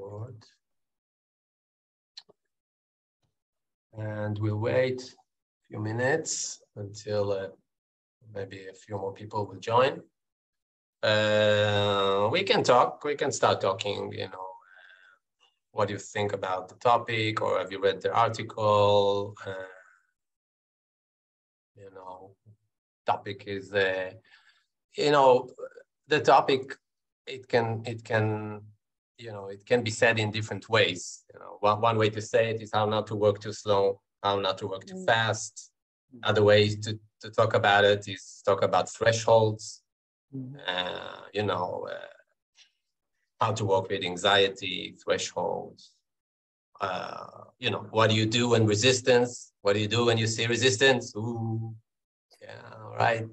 forward. And we'll wait a few minutes until maybe a few more people will join. We can talk, we can start talking, you know, what do you think about the topic, or have you read the article? You know, topic is, you know, the topic, it can, you know, it can be said in different ways. You know, one way to say it is how not to work too slow, how not to work too fast. Other ways to talk about it is talk about thresholds, you know, how to work with anxiety, thresholds. You know, what do you do when resistance? What do you do when you see resistance? Ooh, yeah, right.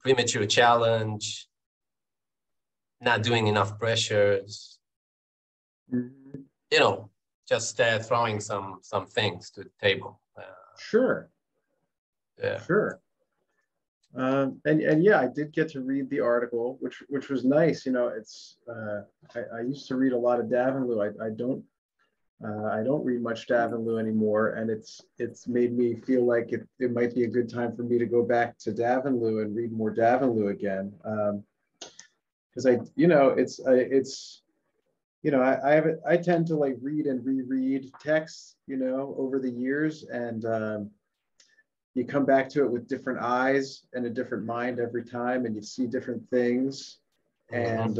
Premature challenge, not doing enough pressures. You know, just throwing some things to the table. Sure. Yeah. Sure. And yeah, I did get to read the article, which was nice. You know, it's I used to read a lot of Davenlu. I don't read much Davenlu anymore, and it's made me feel like it might be a good time for me to go back to Davenlu and read more Davenlu again. Because it's you know, I tend to like read and reread texts, you know, over the years, and you come back to it with different eyes and a different mind every time, and you see different things. And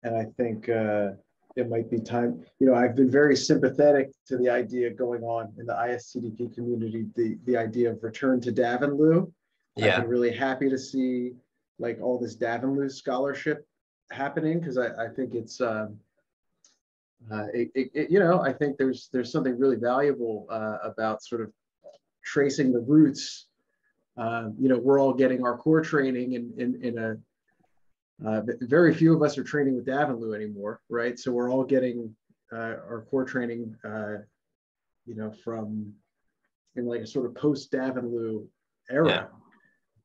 I think it might be time, you know, I've been very sympathetic to the idea going on in the ISTDP community, the idea of return to Davenlu. Yeah. I've been really happy to see like all this Davenlu scholarship happening, because I think it's, you know, I think there's something really valuable about sort of tracing the roots. You know, we're all getting our core training in a, very few of us are training with Davenlu anymore, right? So we're all getting our core training, you know, from in like a sort of post Davenlu era.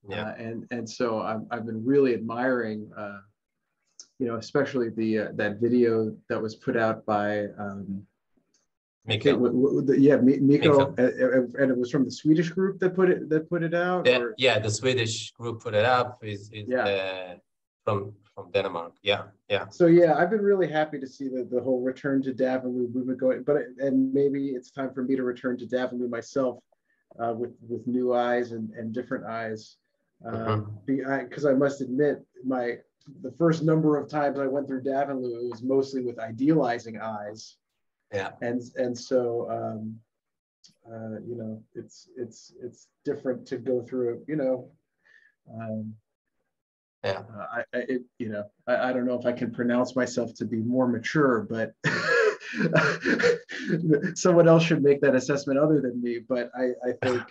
Yeah. And so I've been really admiring, you know, especially that video that was put out by Miko. Miko, and it was from the Swedish group that put it out. Yeah, the Swedish group put it up. Is from Denmark. Yeah. So yeah, I've been really happy to see the whole return to Davenlu movement going. And maybe it's time for me to return to Davenlu myself, with new eyes and different eyes. Because I must admit, the first number of times I went through Davenlu, it was mostly with idealizing eyes. Yeah. And so you know, it's different to go through it, you know. Yeah. You know, I don't know if I can pronounce myself to be more mature, but someone else should make that assessment other than me. But I think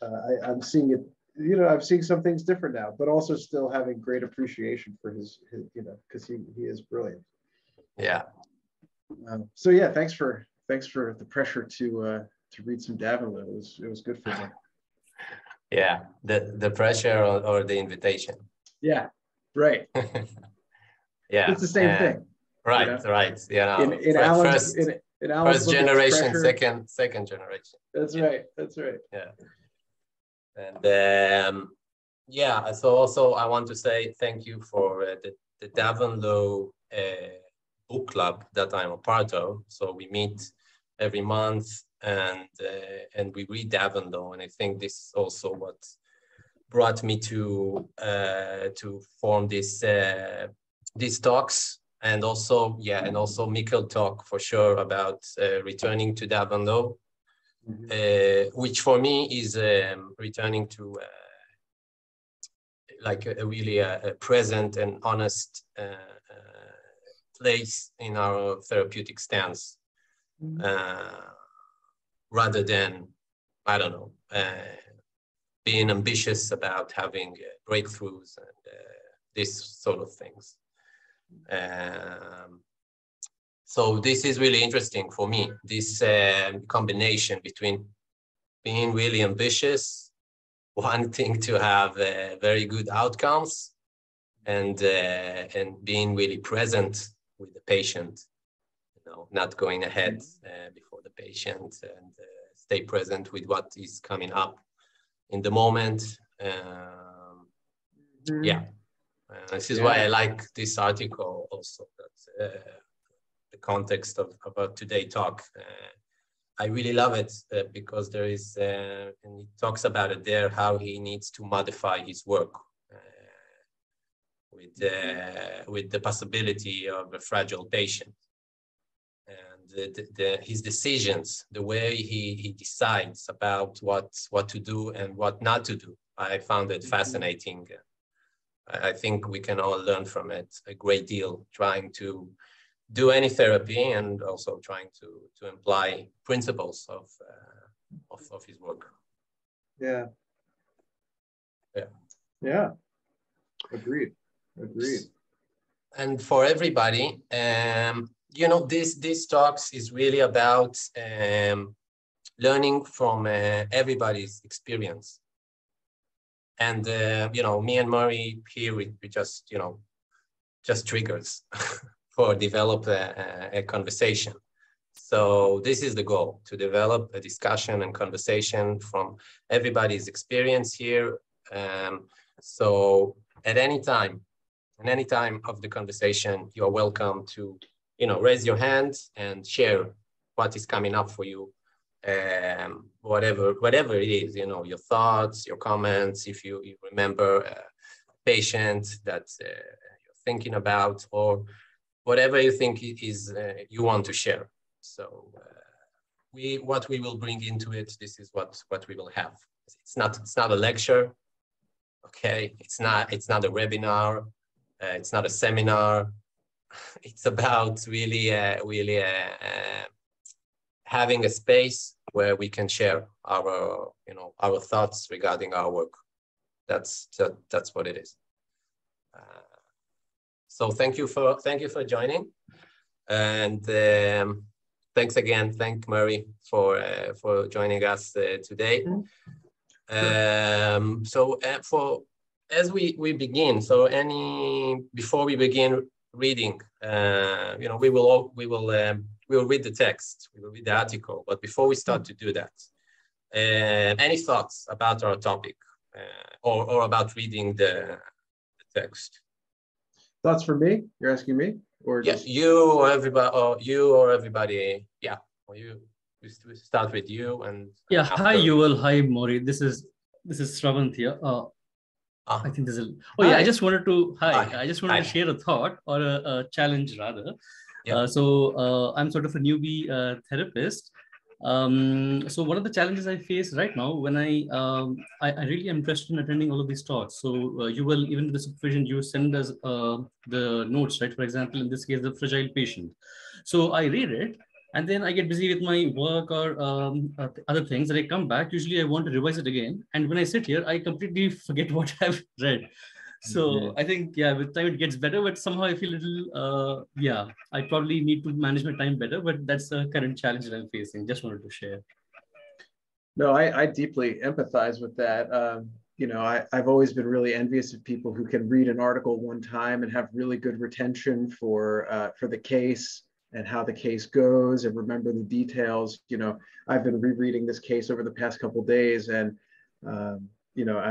I'm seeing it, you know, I'm seeing some things different now, but also still having great appreciation for his you know, because he is brilliant. Yeah. So yeah, thanks for the pressure to read some Davenlu. It was good for me. Yeah, the pressure or the invitation. Yeah, right. Yeah, it's the same thing. Right, you know? Right. Yeah, you know, in Alan's first generation, second generation. That's right. That's right. Yeah, and yeah. So also, I want to say thank you for the Davenlu book club that I'm a part of. So we meet every month, and we read Davenlu, and I think this is also what brought me to form these talks, and also Mikkel talk for sure about returning to Davenlu, which for me is returning to like a really a present and honest place in our therapeutic stance, rather than, I don't know, being ambitious about having breakthroughs and this sort of things. So this is really interesting for me, this combination between being really ambitious, wanting to have very good outcomes, and being really present with the patient, not going ahead before the patient, and stay present with what is coming up in the moment. Yeah, this is why I like this article also, that the context of about today talk. I really love it because there is, and he talks about it there, how he needs to modify his work with the possibility of a fragile patient. And his decisions, the way he decides about what to do and what not to do, I found it fascinating. I think we can all learn from it a great deal, trying to do any therapy and also trying to imply principles of his work. Yeah. Yeah. Yeah. Agreed. And for everybody, this talks is really about learning from everybody's experience. And me and Maury here, we just triggers for develop a conversation. So this is the goal, to develop a discussion and conversation from everybody's experience here. So at any time of the conversation, you're welcome to, raise your hand and share what is coming up for you. Whatever it is, your thoughts, your comments, if you remember a patient that you're thinking about, or whatever you think is you want to share. So what we will bring into it, this is what we will have. It's not a lecture, okay? It's not a webinar. It's not a seminar. It's about really having a space where we can share our thoughts regarding our work. That's what it is. So thank you for joining, and thanks again. Thank Maury for joining us today. As we begin, before we begin reading, we will read the text, we will read the article. But before we start to do that, any thoughts about our topic or about reading the text? Thoughts for me? You're asking me, or yes, just you or everybody? Yeah, or you. We start with you and yeah. Hi, Yuval. Hi, Maury. This is Shravant here. I think this is. Oh yeah, I just wanted to. I just wanted to share a thought or a challenge rather. Yeah. I'm sort of a newbie therapist. So one of the challenges I face right now when I really am interested in attending all of these talks. So you will, even with the supervision, you send us the notes, right? For example, in this case, the fragile patient. So I read it, and then I get busy with my work or other things. And I come back. Usually, I want to revise it again. And when I sit here, I completely forget what I've read. So I think, with time it gets better, but somehow I feel a little, I probably need to manage my time better, but that's the current challenge that I'm facing. Just wanted to share. No, I deeply empathize with that. I've always been really envious of people who can read an article one time and have really good retention for the case and how the case goes and remember the details. I've been rereading this case over the past couple of days, and I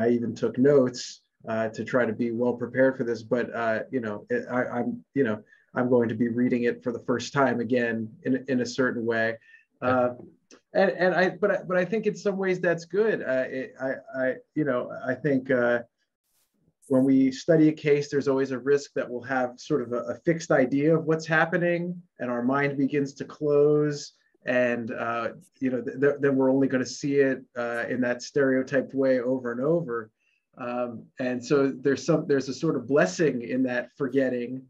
even took notes to try to be well prepared for this. But I'm going to be reading it for the first time again in a certain way. But I think in some ways that's good. I think when we study a case, there's always a risk that we'll have sort of a fixed idea of what's happening, and our mind begins to close, and then we're only going to see it in that stereotyped way over and over. And so there's a sort of blessing in that forgetting,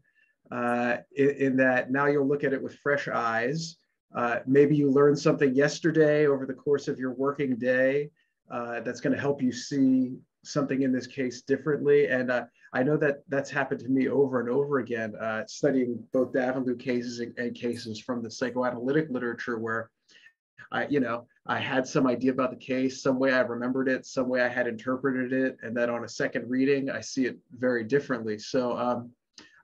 in that now you'll look at it with fresh eyes. Maybe you learned something yesterday over the course of your working day that's going to help you see something in this case differently. And I know that that's happened to me over and over again, studying both Davenlu cases and cases from the psychoanalytic literature, where I had some idea about the case, some way I remembered it, some way I had interpreted it, and then on a second reading, I see it very differently. So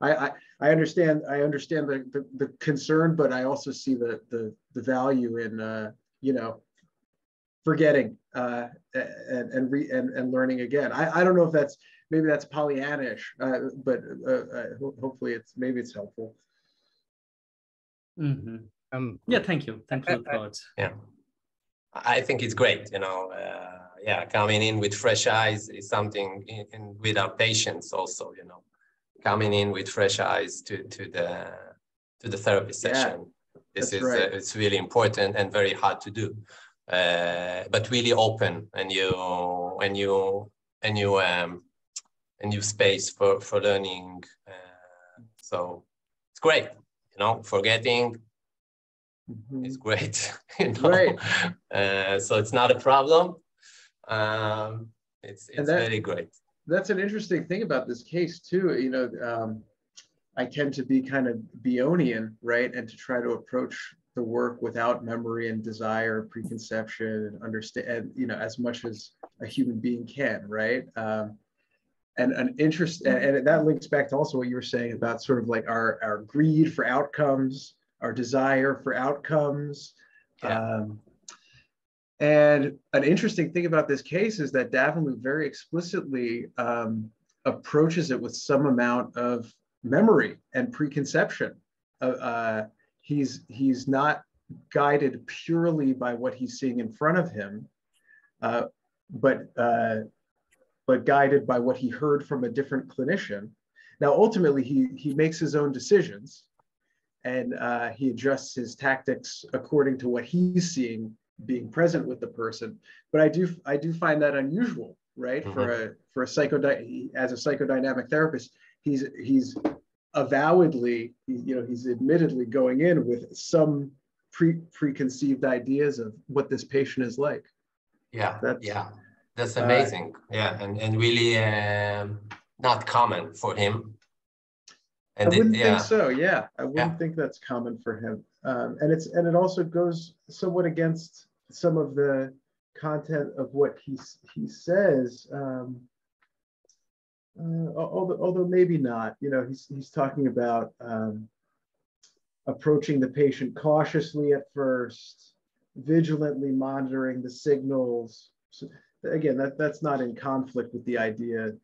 I understand the concern, but I also see the value in forgetting and learning again. I don't know if maybe that's Pollyannish, but hopefully it's helpful. Mm-hmm. Yeah, thank you. Thanks for the thoughts. Yeah, I think it's great. Coming in with fresh eyes is something with our patients also. Coming in with fresh eyes to the therapy session. This is right. It's really important and very hard to do, but really open and you space for learning. So it's great. Forgetting is great. Right. So it's not a problem. It's very great. That's an interesting thing about this case too. I tend to be kind of Bionian, right? And to try to approach the work without memory and desire, preconception, and understand, as much as a human being can, right? And an interest, and that links back to also what you were saying about sort of like our greed for outcomes, our desire for outcomes. Yeah. And an interesting thing about this case is that Davenlu very explicitly approaches it with some amount of memory and preconception. He's not guided purely by what he's seeing in front of him, but guided by what he heard from a different clinician. Now, ultimately, he makes his own decisions, and he adjusts his tactics according to what he's seeing being present with the person. But I do find that unusual, right? Mm-hmm. For as a psychodynamic therapist, he's avowedly, he's admittedly going in with some preconceived ideas of what this patient is like. That's amazing. And really not common for him. And I wouldn't think so. Yeah, I wouldn't think that's common for him. And it also goes somewhat against some of the content of what he says. Although maybe not. He's talking about approaching the patient cautiously at first, vigilantly monitoring the signals. So, again, that's not in conflict with the idea,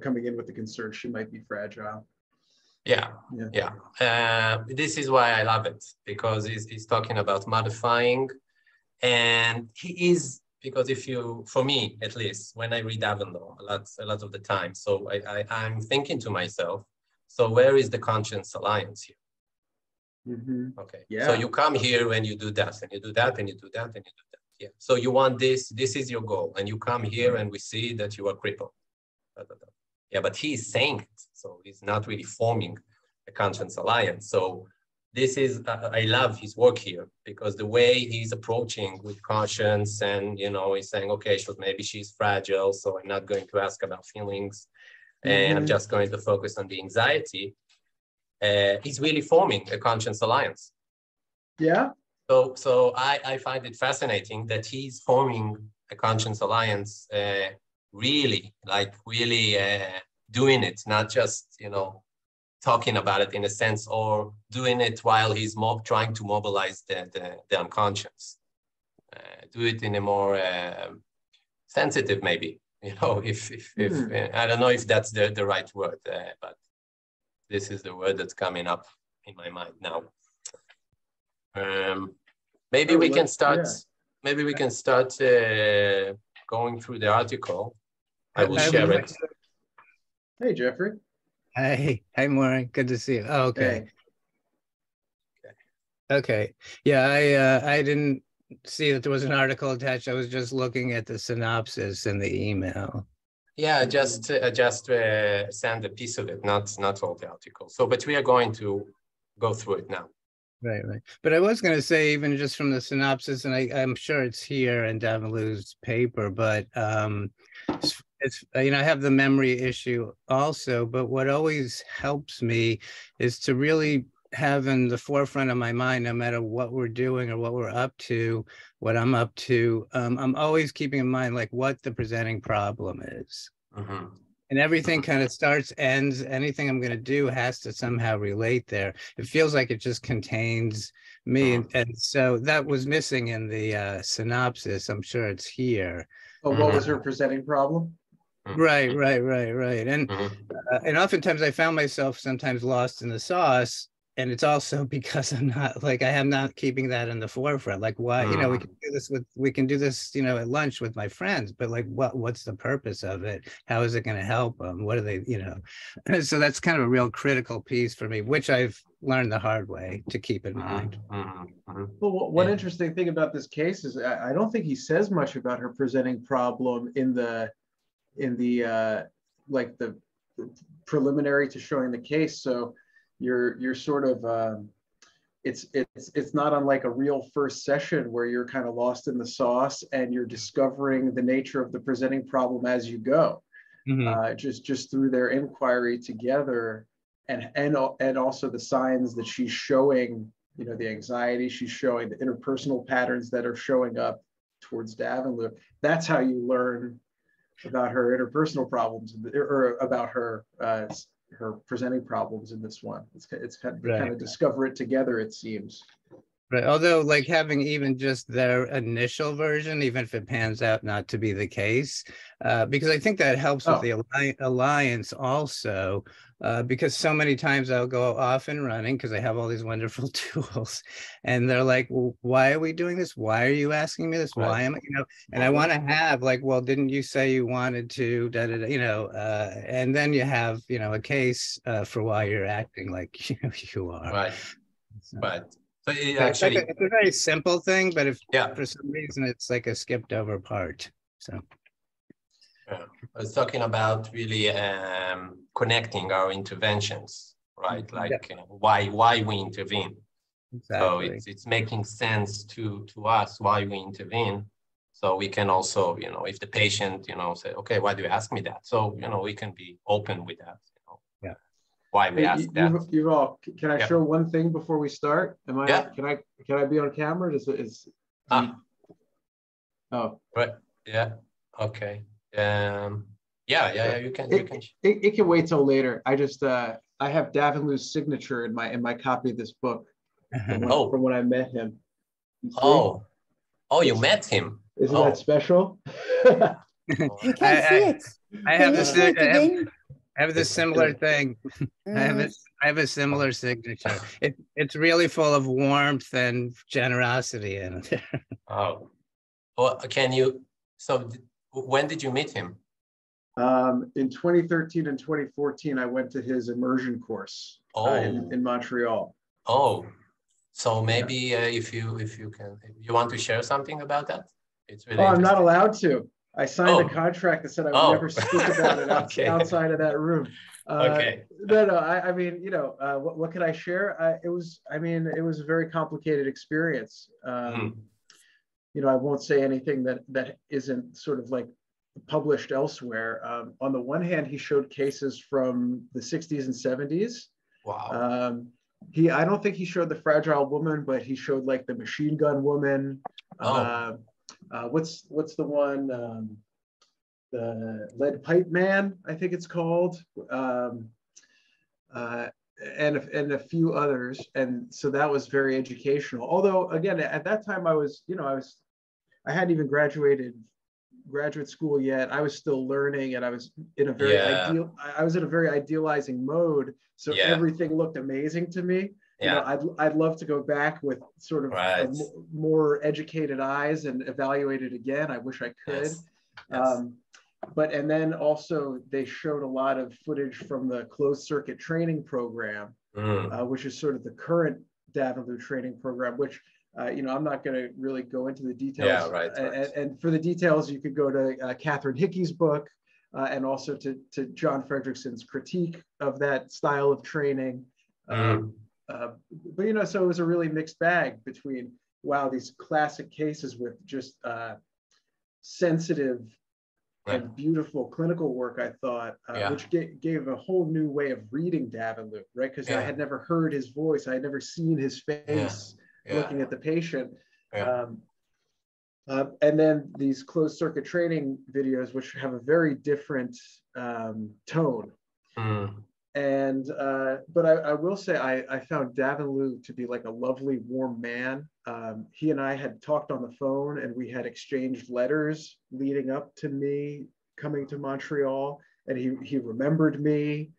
coming in with the concern she might be fragile. This is why I love it, because he's talking about modifying, and he is, because for me at least, when I read Davenlo a lot of the time, so I'm thinking to myself, so where is the conscience alliance here? Mm-hmm. Okay. Yeah. So you come here and you do that, and you do that, and you do that, and you do that. Yeah. So you want this is your goal, and you come here and we see that you are crippled. Yeah, but he's saying it, so he's not really forming a conscience alliance. So this is, I love his work here, because the way he's approaching with conscience, and he's saying, okay, so maybe she's fragile, so I'm not going to ask about feelings, and I'm just going to focus on the anxiety. He's really forming a conscience alliance. Yeah. So I find it fascinating that he's forming a conscience alliance, really doing it, not just, talking about it in a sense, or doing it while he's trying to mobilize the unconscious. Do it in a more sensitive, maybe, if I don't know if that's the right word, but this is the word that's coming up in my mind now. Maybe we can start. Yeah. Maybe we can start going through the article. I will share it. Hey, Jeffrey. Hey, Maury. Good to see you. Oh, okay. Hey. Okay. Yeah, I didn't see that there was an article attached. I was just looking at the synopsis in the email. Yeah, just send a piece of it, not all the article. So, but we are going to go through it now. Right. But I was going to say, even just from the synopsis, and I'm sure it's here in Davenlu's paper, but it's I have the memory issue also. But what always helps me is to really have in the forefront of my mind, no matter what we're doing or what we're up to, what I'm up to, I'm always keeping in mind like what the presenting problem is. Mm-hmm. And everything kind of starts, ends, anything I'm going to do has to somehow relate there. It feels like it just contains me. And so that was missing in the synopsis. I'm sure it's here. Oh, what was her presenting problem? Right. And oftentimes I found myself sometimes lost in the sauce. And it's also because I'm not keeping that in the forefront. Like, why, we can do this, at lunch with my friends, but like, what's the purpose of it? How is it going to help them? What are they, So that's kind of a real critical piece for me, which I've learned the hard way to keep in mind. Well, one interesting thing about this case is I don't think he says much about her presenting problem in the like the preliminary to showing the case. So you're sort of it's not unlike a real first session where you're kind of lost in the sauce and you're discovering the nature of the presenting problem as you go, just through their inquiry together, and also the signs that she's showing, the anxiety she's showing, the interpersonal patterns that are showing up towards Davenlu. That's how you learn about her interpersonal problems, or about her presenting problems in this one. It's kind of discover it together, it seems. Right. Although, like, having even just their initial version, even if it pans out not to be the case, because I think that helps with the alliance also, because so many times I'll go off and running because I have all these wonderful tools, and they're like, well, why are we doing this? Why are you asking me this? Why am I, and I want to have, like, well, didn't you say you wanted to, and then you have, a case for why you're acting like you are. Right. So. Right. So it's a very simple thing, but if for some reason it's like a skipped over part. So I was talking about really connecting our interventions, right? Like why we intervene. Exactly. So it's making sense to us why we intervene. So we can also, if the patient, say, okay, why do you ask me that? So, we can be open with that. Why we ask that. Yuval, can I show one thing before we start? Can I be on camera? Oh, right. Yeah. Okay. You can. It can wait till later. I just I have Davenlu's signature in my copy of this book from when I met him. You met him. Isn't that special? You can't see it. I have this similar thing. I have a similar signature. It's really full of warmth and generosity in it. Oh, well, can you? So, when did you meet him? In 2013 and 2014, I went to his immersion course in Montreal. Oh, so maybe if you can, you want to share something about that? It's really. I'm not allowed to. I signed a contract that said I would never speak about it outside of that room. Okay. No. I mean, what can I share? It was a very complicated experience. I won't say anything that isn't sort of like published elsewhere. On the one hand, he showed cases from the 60s and 70s. Wow. I don't think he showed the fragile woman, but he showed like the machine gun woman. What's the one? The lead pipe man, I think it's called, and a few others. And so that was very educational. Although again, at that time I hadn't even graduated graduate school yet. I was still learning, and I was in a very idealizing mode. So everything looked amazing to me. I'd love to go back with sort of more educated eyes and evaluate it again. I wish I could. Yes. And then also they showed a lot of footage from the closed circuit training program, which is sort of the current Davenlu training program, which I'm not going to really go into the details. Yeah, right. And for the details, you could go to Catherine Hickey's book, and also to John Fredrickson's critique of that style of training. So it was a really mixed bag between, these classic cases with just sensitive and beautiful clinical work, I thought, which gave a whole new way of reading Davenlu, right? Because I had never heard his voice. I had never seen his face looking at the patient. And then these closed circuit training videos, which have a very different tone. And, but I will say, I found Davin Liu to be like a lovely, warm man. He and I had talked on the phone, and we had exchanged letters leading up to me coming to Montreal. And he remembered me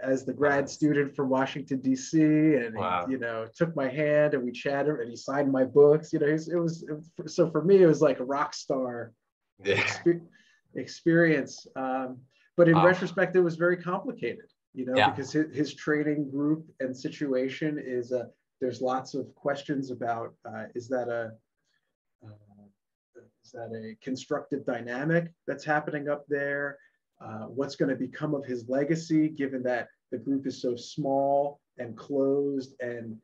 as the grad student from Washington, D.C. And he, you know, took my hand and we chatted, and he signed my books. You know, it was so for me, it was like a rock star experience. But in retrospect, it was very complicated, you know, because his training group and situation is there's lots of questions about is that a constructive dynamic that's happening up there? What's going to become of his legacy, given that the group is so small and closed and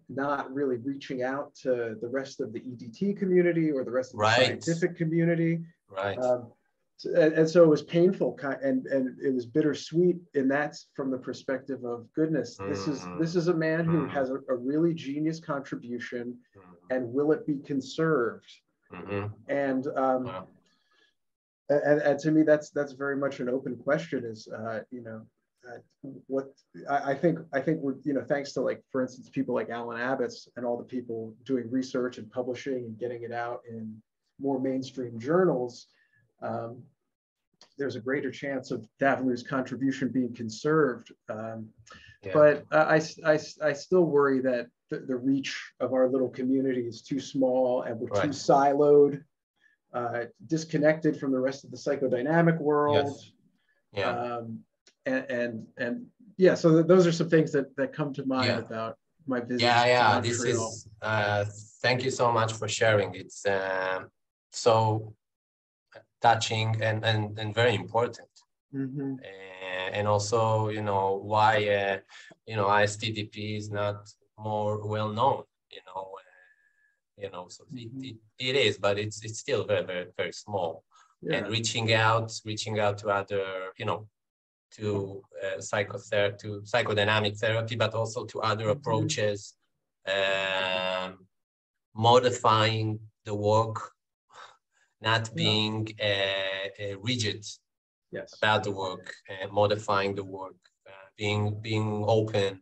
not really reaching out to the rest of the EDT community or the rest of the scientific community. And so it was painful, and it was bittersweet in that, from the perspective of goodness. This is a man who has a really genius contribution, and will it be conserved? And and to me, that's very much an open question. Is you know, what I think we're, you know, thanks to, like, for instance, people like Alan Abbott's and all the people doing research and publishing and getting it out in more mainstream journals. There's a greater chance of Davin Liu's contribution being conserved. But I still worry that the reach of our little community is too small, and we're too siloed, disconnected from the rest of the psychodynamic world. And yeah, so those are some things that come to mind about my visit to Montreal. This is, thank you so much for sharing. It's so touching and very important. And also, you know, why ISTDP is not more well known, so it is, but it's still very, very, very small. And reaching out to other, to psychotherapy, to psychodynamic therapy, but also to other approaches, modifying the work, not being rigid about the work, modifying the work, being open.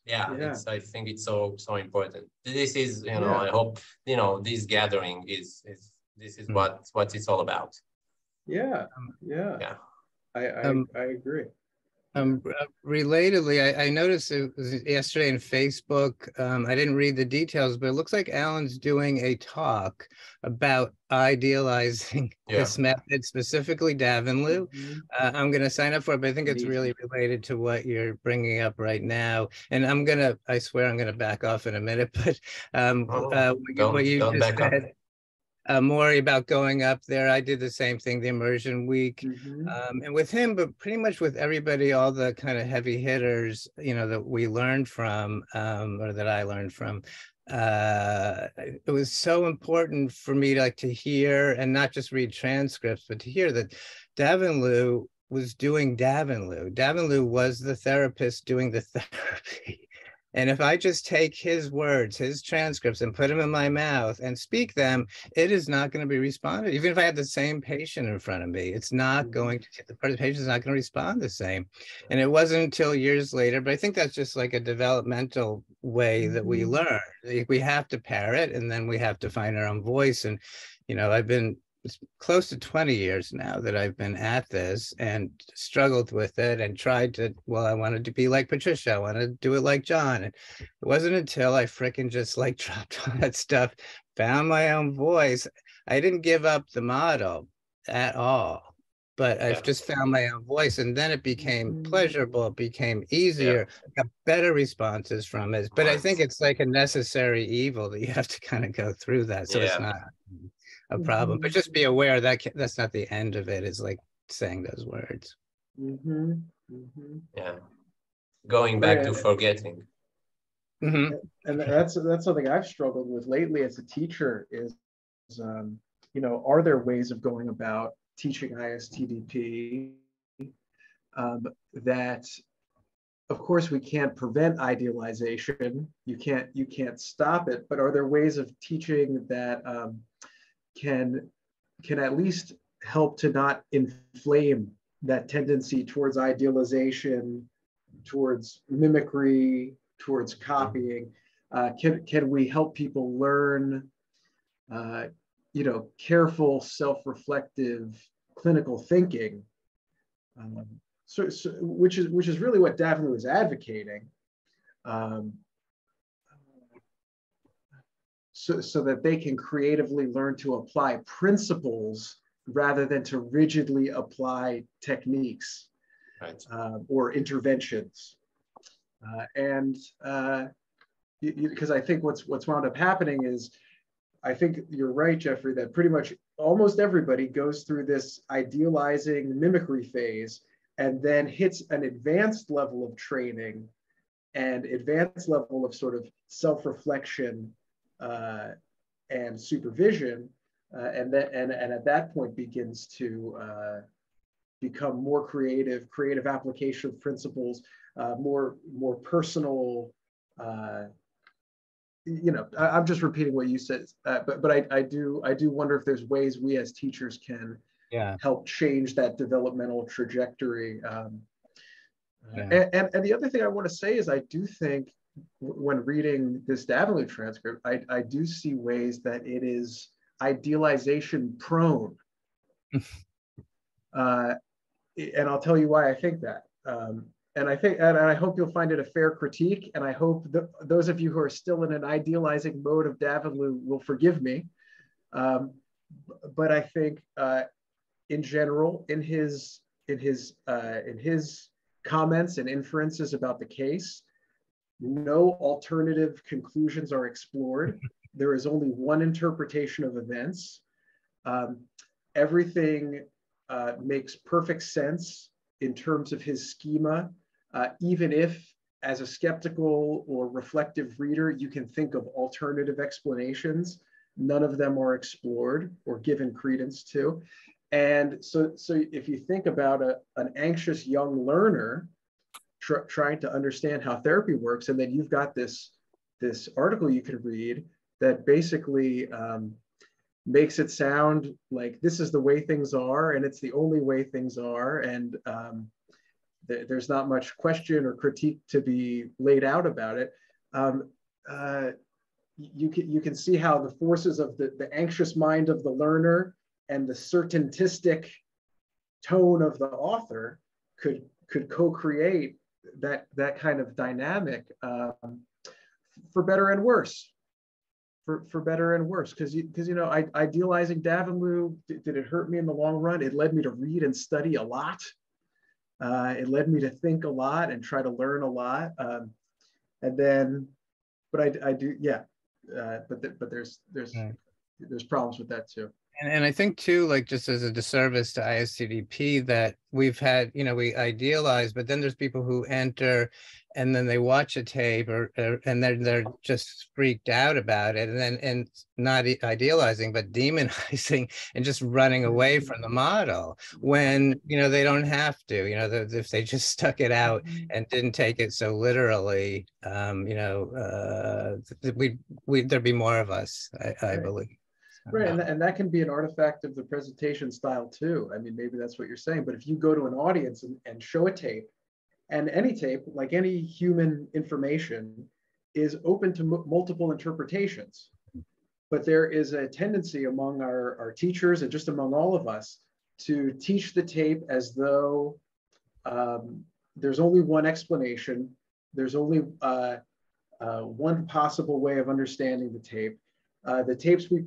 I think it's so important. This is, I hope, this gathering is what it's all about. I agree. Relatedly, I noticed it was yesterday in Facebook. I didn't read the details, but it looks like Alan's doing a talk about idealizing this method, specifically Davin Liu. I'm going to sign up for it, but I think it's really related to what you're bringing up right now. And I swear I'm going to back off in a minute, but what you just said, Maury, about going up there, I did the same thing, the immersion week, and with him, but pretty much with everybody, all the kind of heavy hitters, that we learned from, or that I learned from. It was so important for me to hear, and not just read transcripts, but to hear that Davin Liu was doing Davin Liu. Davin Liu was the therapist doing the therapy. And if I just take his words, his transcripts, and put them in my mouth and speak them, it is not going to be responded. Even if I had the same patient in front of me, it's not going to, the patient is not going to respond the same. And it wasn't until years later, but I think that's just like a developmental way that we learn. We have to parrot, and then we have to find our own voice. And, I've been close to 20 years now that I've been at this and struggled with it and tried to, I wanted to be like Patricia, I wanted to do it like John. And it wasn't until I fricking just dropped all that stuff, found my own voice. I didn't give up the model at all, but I've just found my own voice, and then it became pleasurable, it became easier, got better responses from it. But I think it's like a necessary evil that you have to kind of go through that. So it's not a problem, but just be aware that that's not the end of it. Is like saying those words. Going back to forgetting. And that's something I've struggled with lately as a teacher is, are there ways of going about teaching ISTDP that of course, we can't prevent idealization. You can't stop it. But are there ways of teaching that can at least help to not inflame that tendency towards idealization, towards mimicry, towards copying? Can we help people learn, careful, self-reflective, clinical thinking? So which is really what Davenlu is advocating, so that they can creatively learn to apply principles rather than to rigidly apply techniques, right. Or interventions. Because I think what's wound up happening is, I think you're right, Jeffrey, that pretty much almost everybody goes through this idealizing mimicry phase and then hits an advanced level of training and advanced level of sort of self-reflection and supervision, and at that point begins to become more creative application of principles, more personal. I'm just repeating what you said, but I do wonder if there's ways we as teachers can help change that developmental trajectory. And the other thing I want to say is, I do think when reading this Davenlu transcript, I do see ways that it is idealization prone. And I'll tell you why I think that. And I hope you'll find it a fair critique. And I hope those of you who are still in an idealizing mode of Davenlu will forgive me. But I think, in general, in his comments and inferences about the case, no alternative conclusions are explored. There is only one interpretation of events. Everything makes perfect sense in terms of his schema, even if, as a skeptical or reflective reader, you can think of alternative explanations. None of them are explored or given credence to. And so if you think about an anxious young learner trying to understand how therapy works, and then you've got this article you can read that basically makes it sound like this is the way things are, and it's the only way things are, and there's not much question or critique to be laid out about it. You can see how the forces of the anxious mind of the learner and the certaintistic tone of the author could co-create that kind of dynamic, for better and worse. For better and worse, because idealizing Davenlu, did it hurt me in the long run? It led me to read and study a lot. It led me to think a lot and try to learn a lot. And then, but I do, yeah. But there's problems with that too. And I think too, like, just as a disservice to ISTDP, that we've had, we idealize, but then there's people who enter and then they watch a tape and then they're just freaked out about it, and not idealizing, but demonizing and just running away from the model when, they don't have to, if they just stuck it out and didn't take it so literally, there'd be more of us, I believe. Right, and that can be an artifact of the presentation style too. I mean, maybe that's what you're saying, but if you go to an audience and show a tape, and any tape, like any human information, is open to multiple interpretations. But there is a tendency among our teachers and just among all of us to teach the tape as though there's only one explanation, there's only one possible way of understanding the tape. The tapes we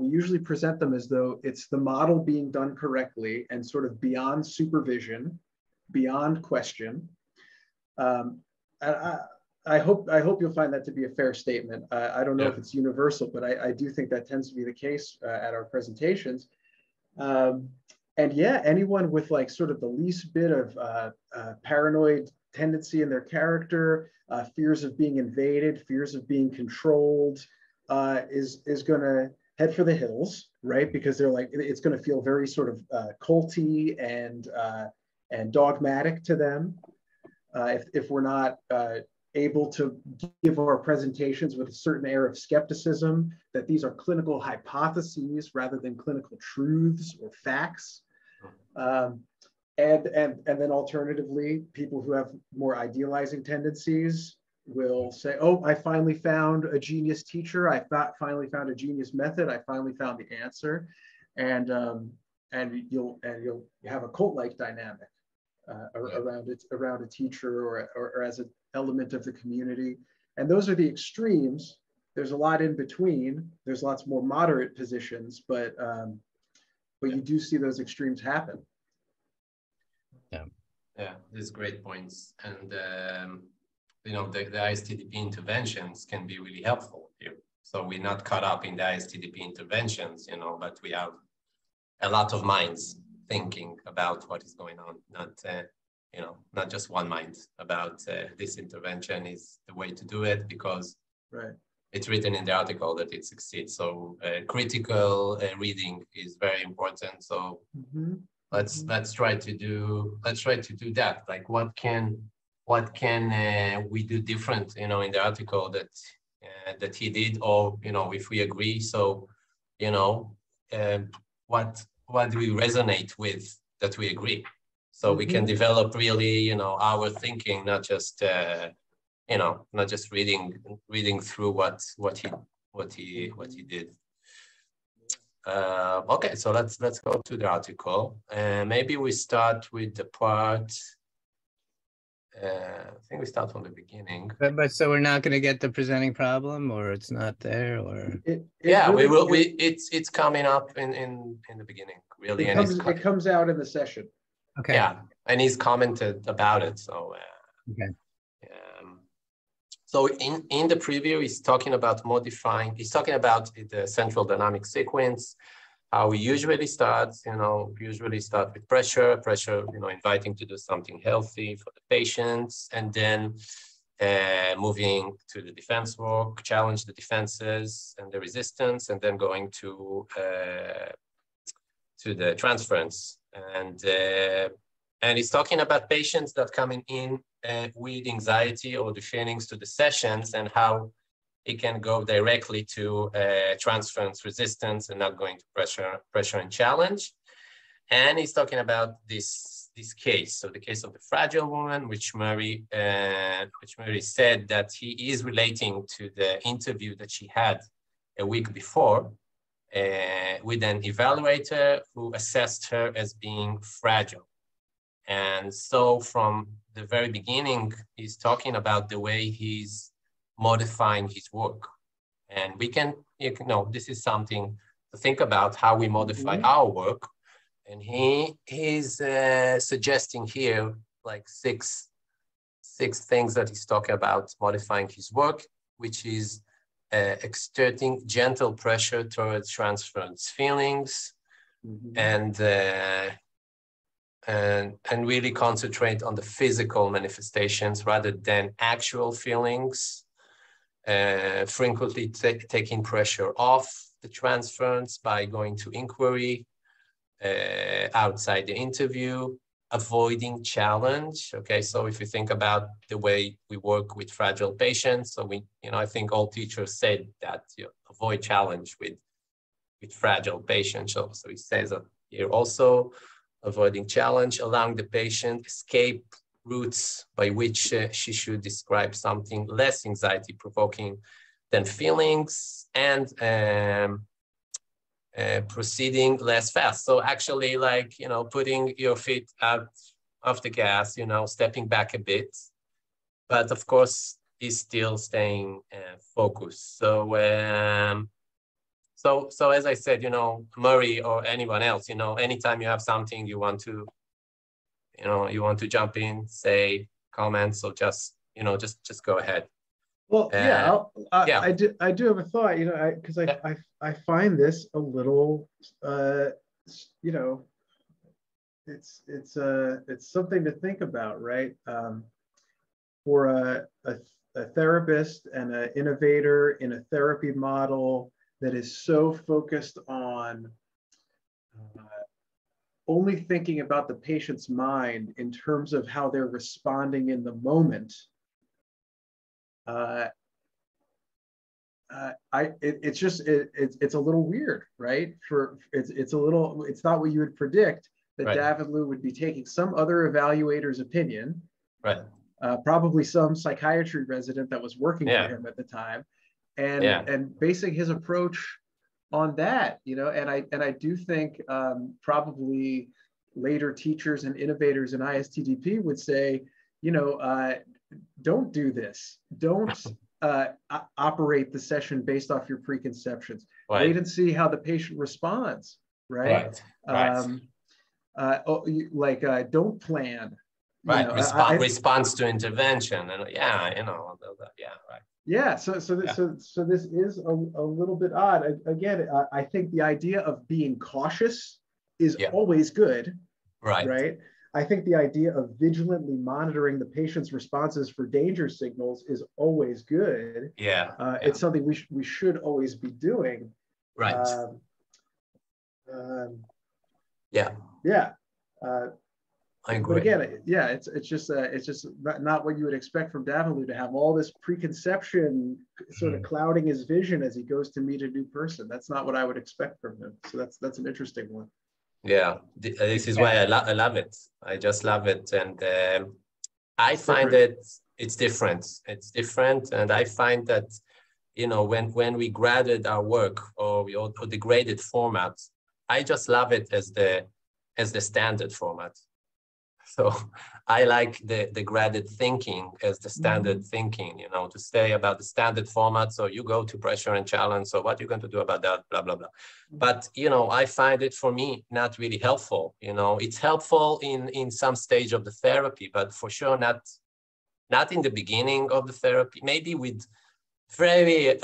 usually present them as though it's the model being done correctly and sort of beyond supervision, beyond question. And I hope you'll find that to be a fair statement. I don't know if it's universal, but I do think that tends to be the case at our presentations. And yeah, anyone with like sort of the least bit of paranoid tendency in their character, fears of being invaded, fears of being controlled, is going to head for the hills, right? Because they're like, it's going to feel very sort of culty and dogmatic to them. if we're not able to give our presentations with a certain air of skepticism, that these are clinical hypotheses rather than clinical truths or facts. And then alternatively, people who have more idealizing tendencies will say, oh, I finally found a genius teacher. I finally found a genius method. I finally found the answer. And you'll have a cult-like dynamic around a teacher or as an element of the community. And those are the extremes. There's a lot in between. There's lots more moderate positions, but you do see those extremes happen. Yeah, these great points. And you know, the ISTDP interventions can be really helpful here. So we're not caught up in the ISTDP interventions, you know, but we have a lot of minds thinking about what is going on, not you know, not just one mind about this intervention is the way to do it, because it's written in the article that it succeeds. So critical reading is very important. So let's try to do that. Like, what can we do different, you know, in the article that he did, or, you know, if we agree. So, you know, what do we resonate with that we agree? So we can develop really, you know, our thinking, not just you know, not just reading through what he did. Okay, so let's go to the article. Maybe we start with the part. I think we start from the beginning. But so we're not going to get the presenting problem, or it's not there, or yeah, really, we will. It's coming up in the beginning, really. It comes out in the session. Okay. Yeah, and he's commented about it. So okay. So in the preview, he's talking about modifying. He's talking about the central dynamic sequence. How we usually start, you know, with pressure, you know, inviting to do something healthy for the patients, and then moving to the defense work, challenge the defenses and the resistance, and then going to the transference. And he's talking about patients that coming in with anxiety or the feelings to the sessions, and how it can go directly to transference resistance and not going to pressure and challenge. And he's talking about this case. So the case of the fragile woman, which Maury said that he is relating to the interview that she had a week before with an evaluator who assessed her as being fragile. And so from the very beginning, he's talking about the way he's modifying his work. And we can, you know, this is something to think about, how we modify our work. And he's suggesting here like six things that he's talking about modifying his work, which is exerting gentle pressure towards transference feelings, and really concentrate on the physical manifestations rather than actual feelings. Frequently taking pressure off the transference by going to inquiry outside the interview, avoiding challenge. Okay, so if you think about the way we work with fragile patients, so we, you know, I think all teachers said that you avoid challenge with fragile patients. So he says that here also, avoiding challenge, allowing the patient escape routes by which she should describe something less anxiety provoking than feelings, and proceeding less fast. So actually, like, you know, putting your feet out of the gas, you know, stepping back a bit, but of course is still staying focused. So so as I said, you know, Maury or anyone else, you know, anytime you have something you want to, you know, you want to jump in, say, comments, or just, you know, just go ahead. Well, yeah, I do have a thought, you know, because I find this a little, you know, it's something to think about, right? For a therapist and an innovator in a therapy model that is so focused on only thinking about the patient's mind in terms of how they're responding in the moment, it's a little weird, right? It's not what you would predict that right. David Liu would be taking some other evaluator's opinion, right? Probably some psychiatry resident that was working for him at the time, and basing his approach on that, you know. And I do think probably later teachers and innovators in ISTDP would say, you know, don't do this. Don't operate the session based off your preconceptions. Right. Wait and see how the patient responds. Right. Don't plan. Right. Response to intervention, and you know, right. Yeah. So this is a little bit odd. Again, I think the idea of being cautious is always good. Right. Right. I think the idea of vigilantly monitoring the patient's responses for danger signals is always good. It's something we should always be doing. Right. I agree. But again, it's just not what you would expect from David to have all this preconception sort of clouding his vision as he goes to meet a new person. That's not what I would expect from him. So that's an interesting one. Yeah, this is why I love it. I just love it, and I find it's different. It's different, and I find that, you know, when we graded our work or the graded format, I just love it as the standard format. So I like the graded thinking as the standard thinking, you know, to stay about the standard format. So you go to pressure and challenge. So what are you going to do about that? Blah, blah, blah. But, you know, I find it for me not really helpful. You know, it's helpful in some stage of the therapy, but for sure not in the beginning of the therapy, maybe with very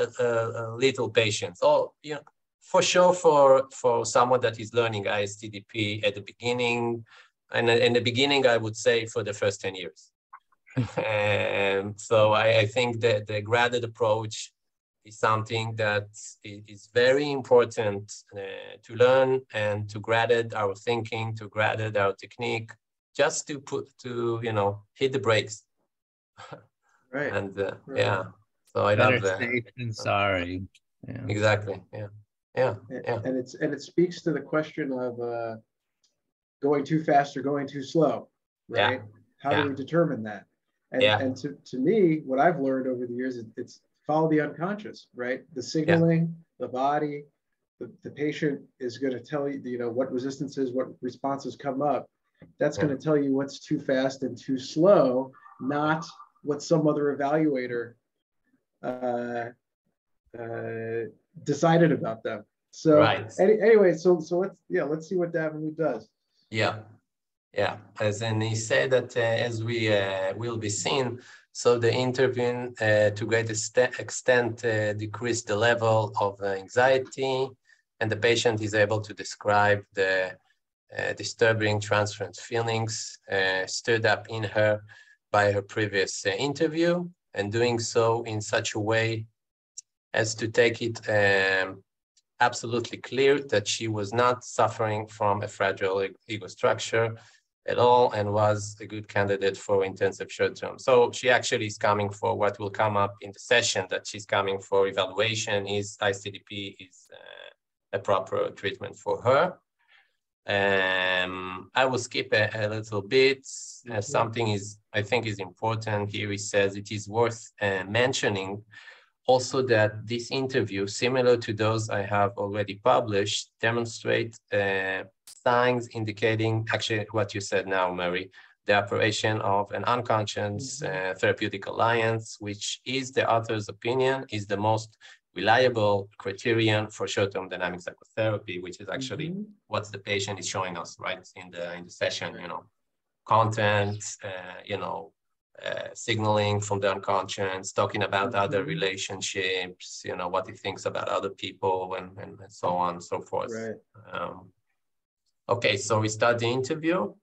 little patients. Or, you know, for sure for someone that is learning ISTDP at the beginning. And in the beginning, I would say for the first 10 years. And so I think that the graded approach is something that is very important to learn, and to graded our thinking, to graded our technique, just to you know, hit the brakes. Right. And so I Better love safe than sorry. Yeah. Exactly. Yeah. And it speaks to the question of going too fast or going too slow, right? How do we determine that? And to me, what I've learned over the years, it's follow the unconscious, right? The signaling, the body, the patient is going to tell you, you know, what resistances, what responses come up. That's going to tell you what's too fast and too slow, not what some other evaluator decided about them. So anyway, so let's see what David does. Yeah. As in he said that as we will be seen, so the intervene to great extent decreased the level of anxiety, and the patient is able to describe the disturbing transference feelings stirred up in her by her previous interview, and doing so in such a way as to take it absolutely clear that she was not suffering from a fragile ego structure at all, and was a good candidate for intensive short-term. So she actually is coming for what will come up in the session, that she's coming for evaluation. Is ISTDP is a proper treatment for her. I will skip a little bit. Something I think is important here. He says it is worth mentioning also that this interview, similar to those I have already published, demonstrate signs indicating actually what you said now, Maury, the operation of an unconscious therapeutic alliance, which is the author's opinion, is the most reliable criterion for short-term dynamic psychotherapy, which is actually what the patient is showing us, right, in the session, you know, content, you know, signaling from the unconscious, talking about other relationships, you know, what he thinks about other people, and so on and so forth. Right. Okay, so we start the interview.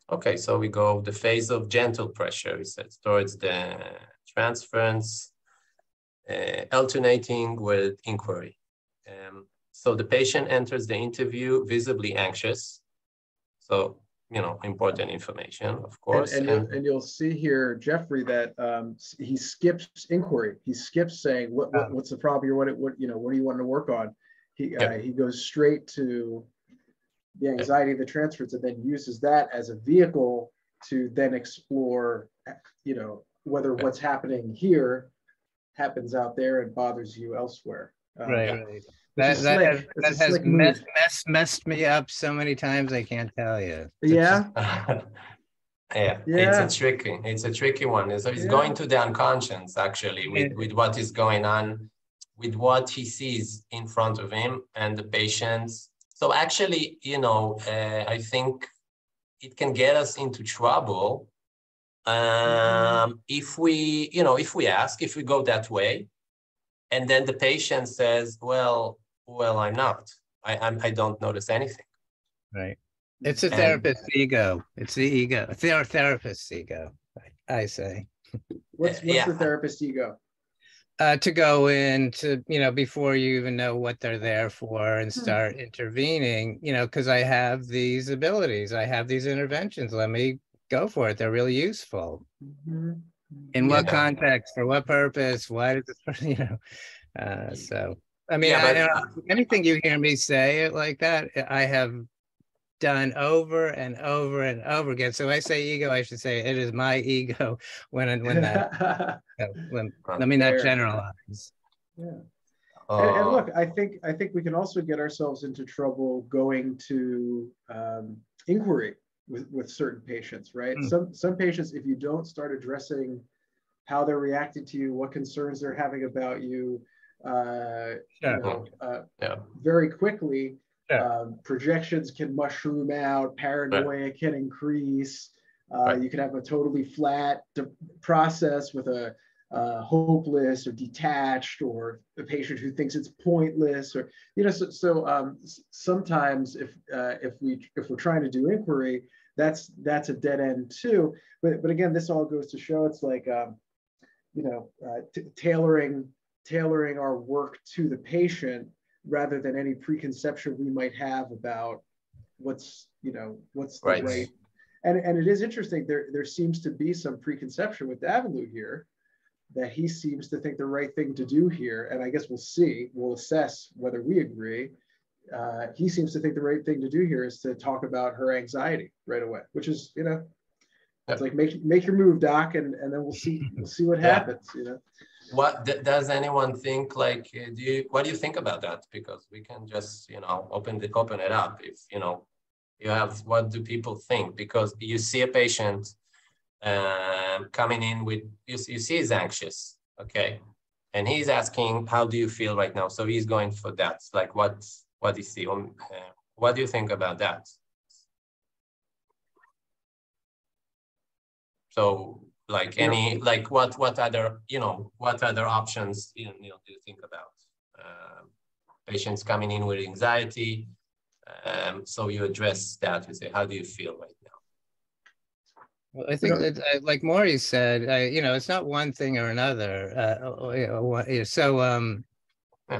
Okay, so we go the phase of gentle pressure, he says, towards the transference, alternating with inquiry. So the patient enters the interview visibly anxious. So, important information, of course. And you'll see here, Jeffrey, that he skips inquiry. He skips saying, what's the problem? What do you want to work on? He goes straight to the anxiety of the transference and then uses that as a vehicle to then explore, whether what's happening here happens out there and bothers you elsewhere. Right. That has messed me up so many times I can't tell you. Yeah, it's a tricky one. So it's going to the unconscious actually with what is going on, with what he sees in front of him and the patients. So actually, I think it can get us into trouble if we go that way, and then the patient says, well, I'm not. I don't notice anything. Right. It's a therapist's ego. It's the ego. It's our therapist's ego, I say. What's the therapist's ego? To go in to, before you even know what they're there for and start intervening, because I have these abilities, I have these interventions, let me go for it. They're really useful. In what context, for what purpose, why did this person, so, I mean, anything you hear me say it like that, I have done over and over and over again. So I say ego, I should say it is my ego when that let me not generalize. And look, I think we can also get ourselves into trouble going to inquiry with certain patients, right? Some patients, if you don't start addressing how they're reacting to you, what concerns they're having about you, very quickly, projections can mushroom out, paranoia can increase. You can have a totally flat process with a hopeless or detached, or a patient who thinks it's pointless, or sometimes if we're trying to do inquiry, that's a dead end too. But again, this all goes to show it's like tailoring our work to the patient rather than any preconception we might have about what's the right. And it is interesting, there seems to be some preconception with Davenlu here, that he seems to think the right thing to do here, and I guess we'll assess whether we agree. He seems to think the right thing to do here is to talk about her anxiety right away, which is, it's like make your move, doc, and then we'll see what happens, What does anyone think? Like, what do you think about that? Because we can just, open it up. If you have, what do people think? Because you see a patient coming in with, you see he's anxious, okay, and he's asking, how do you feel right now? So he's going for that. Like, what do you see? What do you think about that? So, like what other options do you think about? Patients coming in with anxiety, so you address that. You say, how do you feel right now? Well, I think that, like Maury said, it's not one thing or another.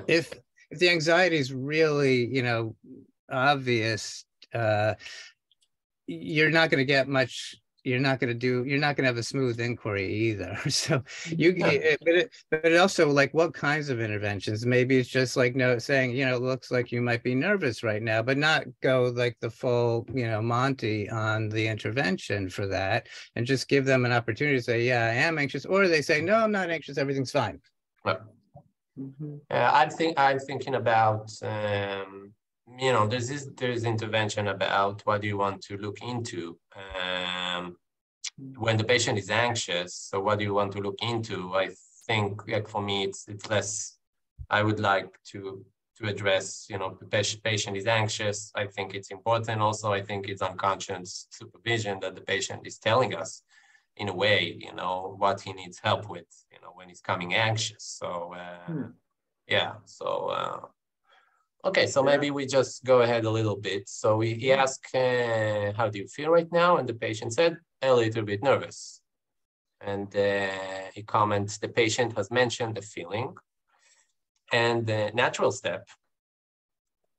If the anxiety is really, obvious, you're not going to get much. You're not going to have a smooth inquiry either. So but it also, like, what kinds of interventions? Maybe it's just like saying, it looks like you might be nervous right now, but not go like the full, Monty on the intervention for that, and just give them an opportunity to say, yeah, I am anxious, or they say, no, I'm not anxious, everything's fine. Right. I'm thinking about, there's intervention about what do you want to look into when the patient is anxious. So what do you want to look into? I think, like, for me, it's less. I would like to address, the patient is anxious. I think it's important. Also, I think it's unconscious supervision that the patient is telling us, in a way, what he needs help with, when he's coming anxious. So okay, so maybe we just go ahead a little bit. So he asked, how do you feel right now? And the patient said, a little bit nervous. And he comments, the patient has mentioned the feeling. And the natural step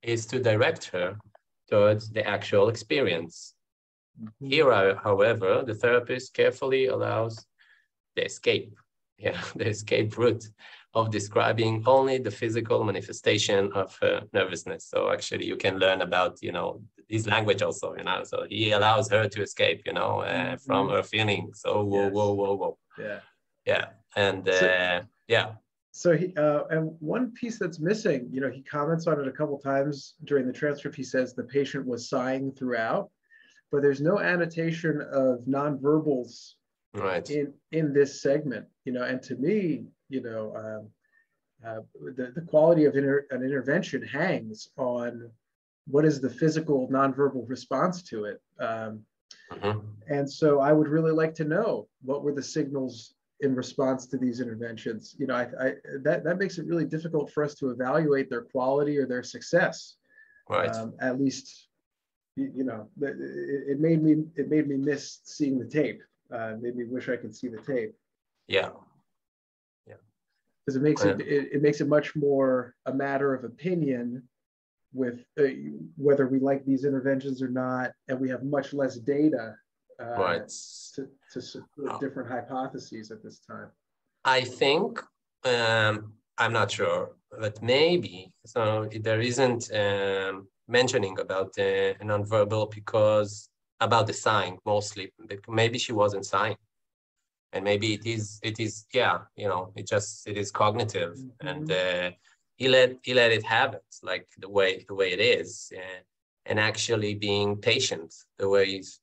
is to direct her towards the actual experience. Here, however, the therapist carefully allows the escape, the escape route of describing only the physical manifestation of her nervousness. So actually you can learn about, his language also, so he allows her to escape, from her feelings. So whoa. Yeah. And So he, and one piece that's missing, he comments on it a couple times during the transcript. He says the patient was sighing throughout, but there's no annotation of nonverbals in this segment, and to me, the quality of an intervention hangs on what is the physical nonverbal response to it. And so I would really like to know what were the signals in response to these interventions. That makes it really difficult for us to evaluate their quality or their success. At least, it made me miss seeing the tape. Made me wish I could see the tape. Yeah. Because it makes it much more a matter of opinion with whether we like these interventions or not, and we have much less data to support different hypotheses at this time. I think, I'm not sure, but maybe, so there isn't mentioning about the nonverbal because about the sighing mostly. Maybe she wasn't sighing. And maybe it is, it is cognitive, and he let it happen, like the way it is, and actually being patient the way he's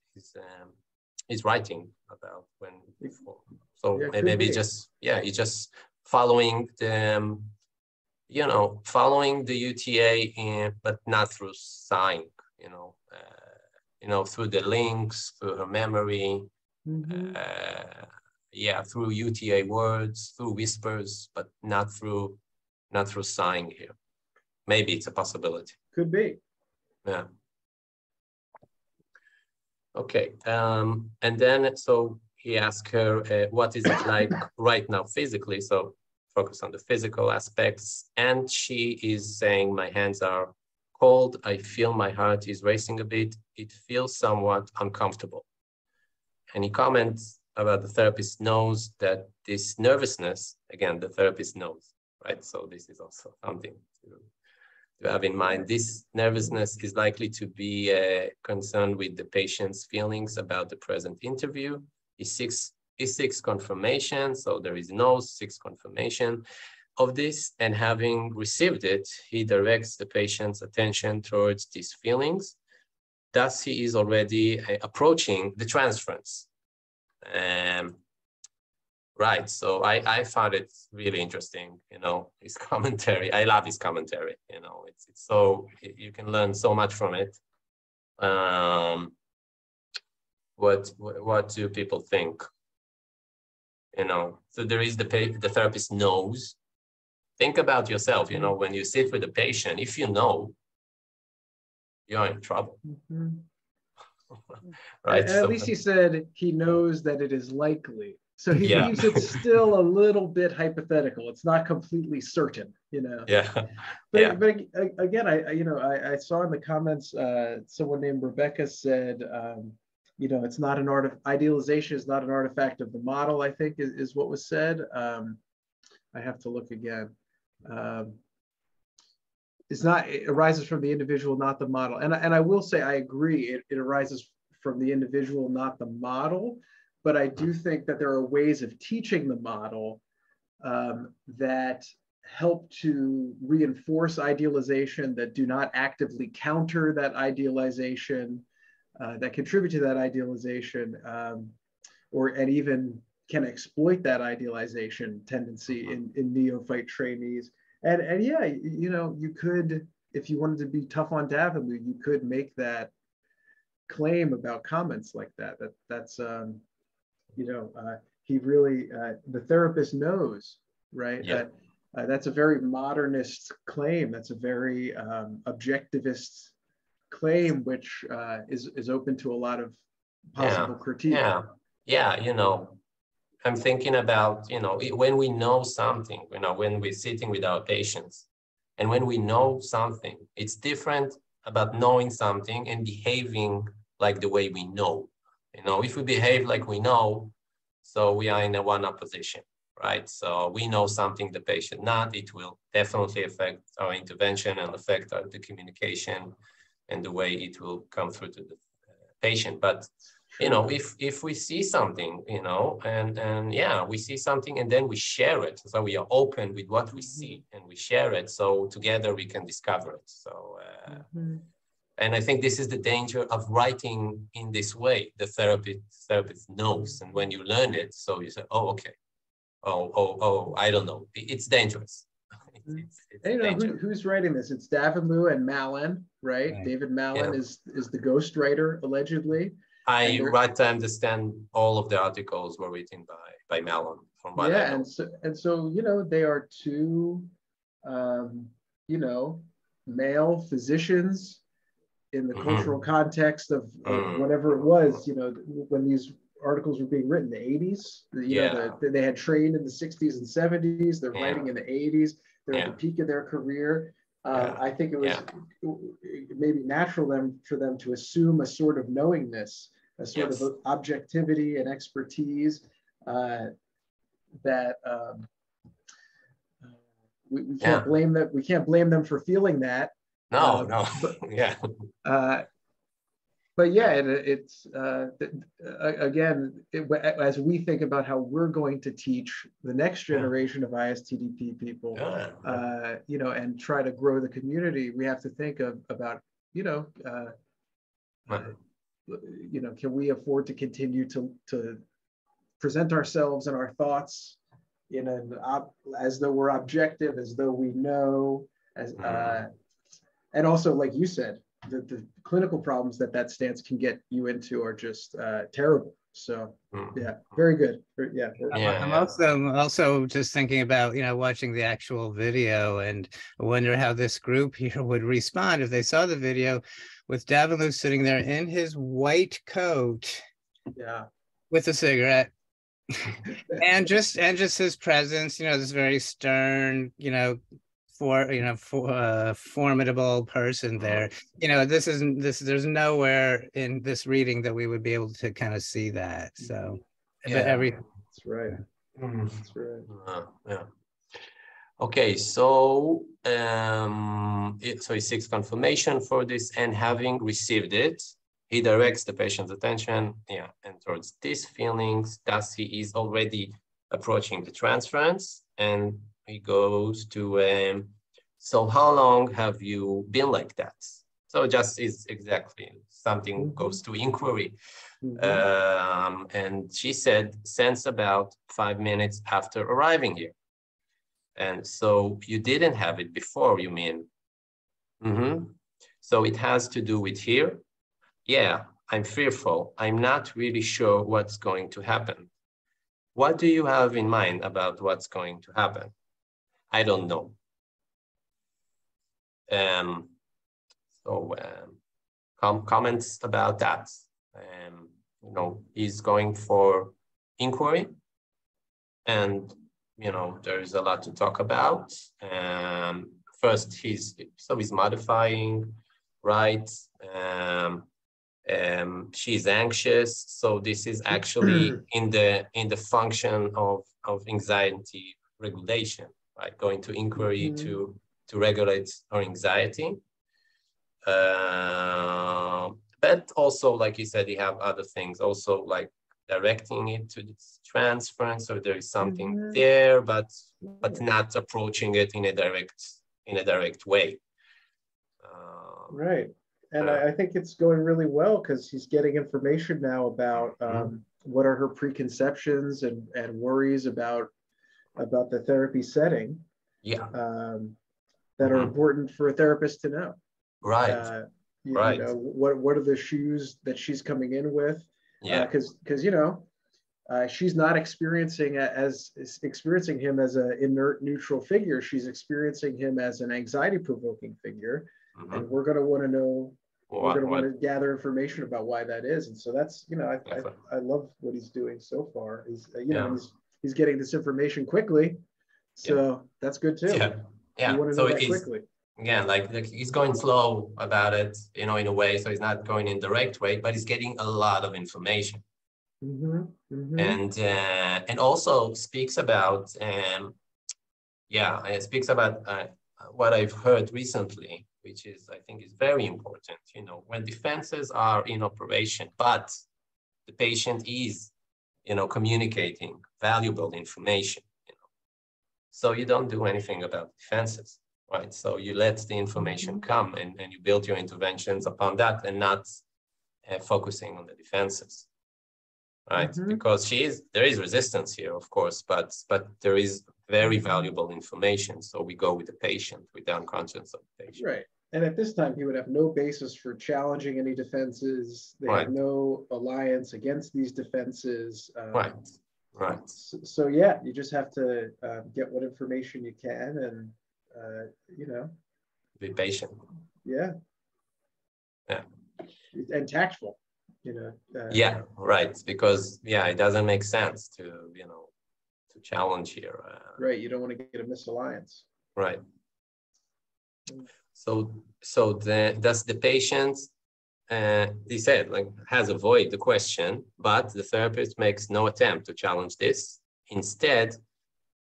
writing about when before. So maybe he's just following the following the UTA, but not through sighing, through the links, through her memory. Through UTA words, through whispers, but not through sighing here. Maybe it's a possibility. Could be. Yeah. Okay. And then, so he asked her, what is it like right now physically? So focus on the physical aspects. And she is saying, my hands are cold. I feel my heart is racing a bit. It feels somewhat uncomfortable. And he comments about the therapist knows that this nervousness, again, the therapist knows, right? So this is also something to have in mind. This nervousness is likely to be concerned with the patient's feelings about the present interview. He seeks confirmation, so there is no seeks confirmation of this, and having received it, he directs the patient's attention towards these feelings. Thus, he is already approaching the transference. Right, so I found it really interesting, his commentary. I love his commentary, it's so, you can learn so much from it. What do people think? So there is the therapist knows. Think about yourself, when you sit with a patient, if you know, you're in trouble. Right. At least he said he knows that it is likely. So he leaves it still a little bit hypothetical. It's not completely certain, Yeah. But again, I saw in the comments someone named Rebecca said, it's not an idealization is not an artifact of the model, I think is what was said. I have to look again. It arises from the individual, not the model. And I will say, I agree, it arises from the individual, not the model. But I do think that there are ways of teaching the model that help to reinforce idealization, that do not actively counter that idealization, that contribute to that idealization, and even can exploit that idealization tendency in neophyte trainees. And you could, if you wanted to be tough on Davenlu, you could make that claim about comments like that. That's he really, the therapist knows, right? Yeah. That's a very modernist claim. That's a very objectivist claim, which is open to a lot of possible critique. I'm thinking about, when we know something, when we're sitting with our patients, And when we know something, it's different about knowing something and behaving like the way we know. You know, if we behave like we know, so we are in a one-up position, right? So we know something the patient not, it will definitely affect our intervention and affect the communication and the way it will come through to the patient. But you know, if we see something, you know, and yeah, we see something and then we share it. So we are open with what we see and we share it. So together we can discover it. So, and I think this is the danger of writing in this way. The therapist knows, and when you learn it, so you say, oh, okay. Oh, I don't know. It's dangerous. It's you know, who's writing this? It's Davenlu and Mallon, right? David Mallon is the ghostwriter, allegedly. I right to understand all of the articles were written by Mallon, from what I know. and so you know, they are two you know, male physicians in the cultural context of whatever it was, you know, when these articles were being written, the 80s, you know, they had trained in the 60s and 70s, they're writing in the 80s, they're at the peak of their career. I think it was maybe natural for them to assume a sort of knowingness, a sort of objectivity and expertise that we can't blame them. We can't blame them for feeling that. No. But yeah, it's again, as we think about how we're going to teach the next generation of ISTDP people, you know, and try to grow the community, we have to think about, you know, can we afford to continue to present ourselves and our thoughts in as though we're objective, as though we know, and also, like you said, the clinical problems that stance can get you into are just terrible. So yeah, very good. I'm also just thinking about, you know, watching the actual video, and I wonder how this group here would respond if they saw the video with Davenlu sitting there in his white coat, with a cigarette, and just his presence, you know, this very stern, you know, formidable person there. You know, there's nowhere in this reading that we would be able to kind of see that. So that's right. That's right. Okay, so so he seeks confirmation for this, and having received it, he directs the patient's attention and towards these feelings. Thus he is already approaching the transference, and he goes to, so how long have you been like that? So just is exactly something goes to inquiry. And she said, since about 5 minutes after arriving here. And so you didn't have it before, you mean? So it has to do with here? Yeah, I'm fearful. I'm not really sure what's going to happen. What do you have in mind about what's going to happen? I don't know. Comments about that. You know, he's going for inquiry, and you know, there is a lot to talk about. First, he's modifying, right? She's anxious, so this is actually in the function of anxiety regulation, right? Going to inquiry to regulate her anxiety. But also, like you said, you have other things, also like directing it to this transference, so there is something there, but not approaching it in a direct way. Right. And I think it's going really well because he's getting information now about what are her preconceptions and worries about the therapy setting. That are important for a therapist to know. Right. You know, what are the shoes that she's coming in with? Because you know, she's not experiencing him as an inert, neutral figure. She's experiencing him as an anxiety-provoking figure, and we're going to want to know. We're going to want to gather information about why that is, and so that's, you know, I love what he's doing so far. He's you know, he's getting this information quickly, so that's good too. Yeah. So quickly. Again, like he's going slow about it, in a way. So he's not going in direct way, but he's getting a lot of information. And also speaks about, it speaks about what I've heard recently, which is, I think, is very important. When defenses are in operation, but the patient is, communicating valuable information, so you don't do anything about defenses, right? So you let the information come and you build your interventions upon that, and not focusing on the defenses, right? Because there is resistance here, of course, but there is very valuable information. So we go with the patient, with the unconscious of the patient. Right. And at this time, he would have no basis for challenging any defenses. They have no alliance against these defenses. Right. So yeah, you just have to get what information you can, and be patient. Yeah. And tactful. Yeah, right. Because it doesn't make sense to to challenge here. Right. You don't want to get a misalliance. Right. So does the patient, he said, has avoided the question, but the therapist makes no attempt to challenge this. Instead,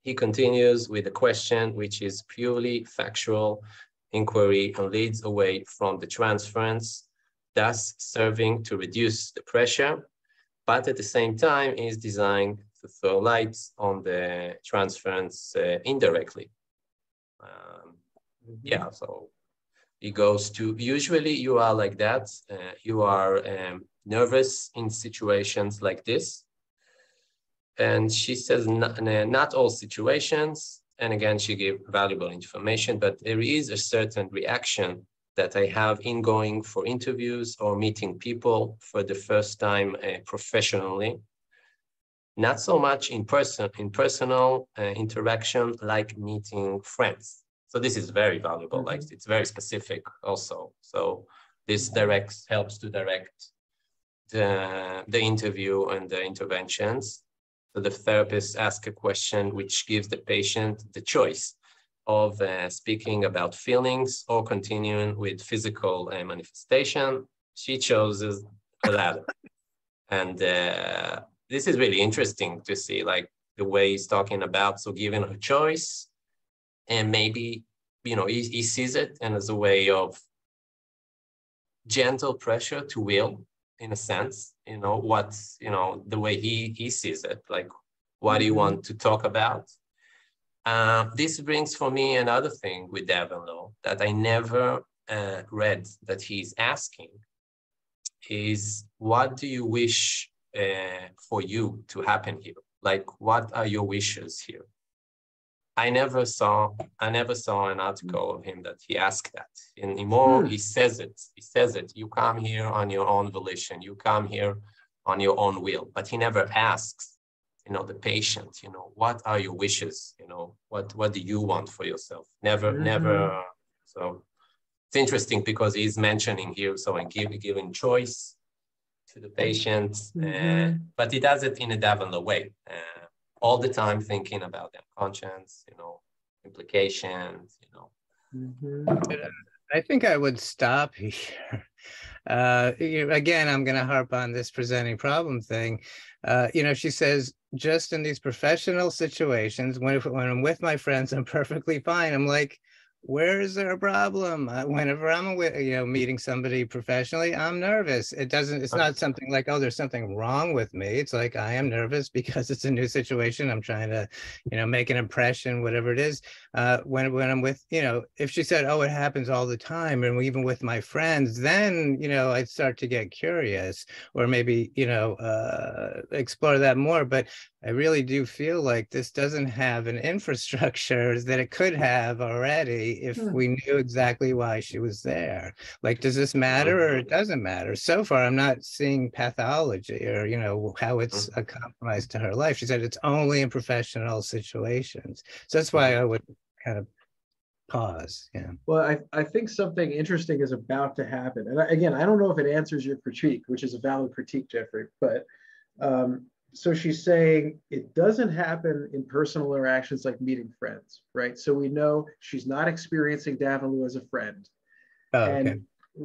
he continues with the question, which is purely factual inquiry and leads away from the transference, thus serving to reduce the pressure, but at the same time is designed to throw light on the transference indirectly. So he goes to, usually you are like that. You are nervous in situations like this. And she says, not all situations. And again, she gave valuable information, but there is a certain reaction that I have in going for interviews or meeting people for the first time professionally. Not so much in personal interaction, like meeting friends. So this is very valuable, like it's very specific also. So this helps to direct the interview and the interventions. So the therapist asks a question which gives the patient the choice of speaking about feelings or continuing with physical manifestation. She chooses the latter. And this is really interesting to see, like the way he's talking about, so giving her choice, and maybe, he sees it and as a way of gentle pressure to will, in a sense, the way he sees it, like, what do you want to talk about? This brings for me another thing with Davenlo that I never read that he's asking is, what do you wish for you to happen here? Like, what are your wishes here? I never saw an article of him that he asked that. Anymore, he says it. He says it. You come here on your own volition. You come here on your own will. But he never asks, the patient, what are your wishes? What do you want for yourself? Never. So it's interesting because he's mentioning here, so and giving choice to the patient, but he does it in a Davenlo way. All the time thinking about their conscience, implications, I think I would stop here. Again, I'm going to harp on this presenting problem thing. She says, just in these professional situations, when I'm with my friends, I'm perfectly fine. I'm like, where is there a problem? Whenever I'm meeting somebody professionally, I'm nervous. It's not something like, oh, there's something wrong with me. It's like, I am nervous because it's a new situation. I'm trying to, make an impression, whatever it is. When I'm with, if she said, oh, it happens all the time, and even with my friends, then, I'd start to get curious, or maybe, explore that more. But I really do feel like this doesn't have an infrastructure that it could have already if we knew exactly why she was there. Like, does this matter or it doesn't matter? So far, I'm not seeing pathology or, how it's a compromise to her life. She said it's only in professional situations. So that's why I would kind of pause. Yeah. Well, I think something interesting is about to happen. And again, I don't know if it answers your critique, which is a valid critique, Jeffrey, but so she's saying it doesn't happen in personal interactions like meeting friends, right? So we know she's not experiencing Davenlu as a friend. Oh, and okay.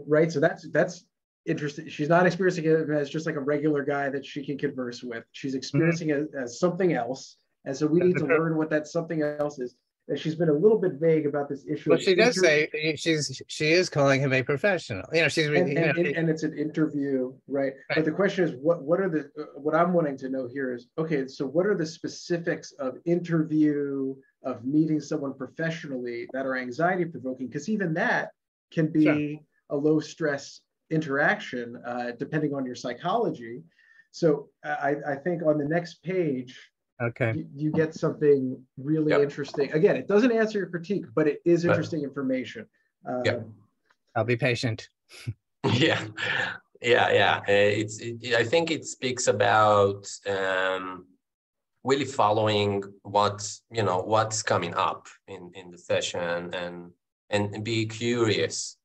right, so that's interesting. She's not experiencing it as just like a regular guy that she can converse with. She's experiencing it as something else. And so we need to learn what that something else is. And she's been a little bit vague about this issue. Well, she does say she is calling him a professional. You know, she's and it's an interview, right? But the question is, what I'm wanting to know here is, okay, so what are the specifics of interview, of meeting someone professionally that are anxiety provoking? Because even that can be a low stress interaction, depending on your psychology. So I think on the next page, okay, you get something really interesting. Again, it doesn't answer your critique, but it is interesting information. I'll be patient. Yeah. I think it speaks about really following what's coming up in the session, and be curious.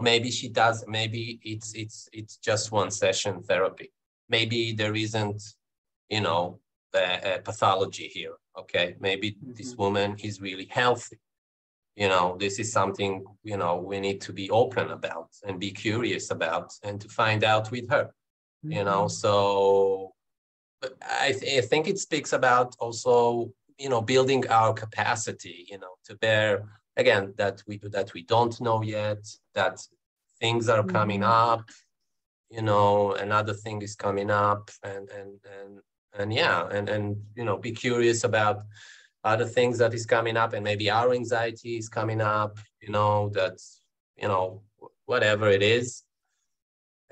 Maybe she does. Maybe it's just one session therapy. Maybe there isn't, pathology here. Okay, maybe this woman is really healthy. This is something we need to be open about and be curious about, and to find out with her. So I think it speaks about also building our capacity to bear, again, that we don't know yet, that things are coming up, another thing is coming up, and be curious about other things that is coming up, and maybe our anxiety is coming up, that's whatever it is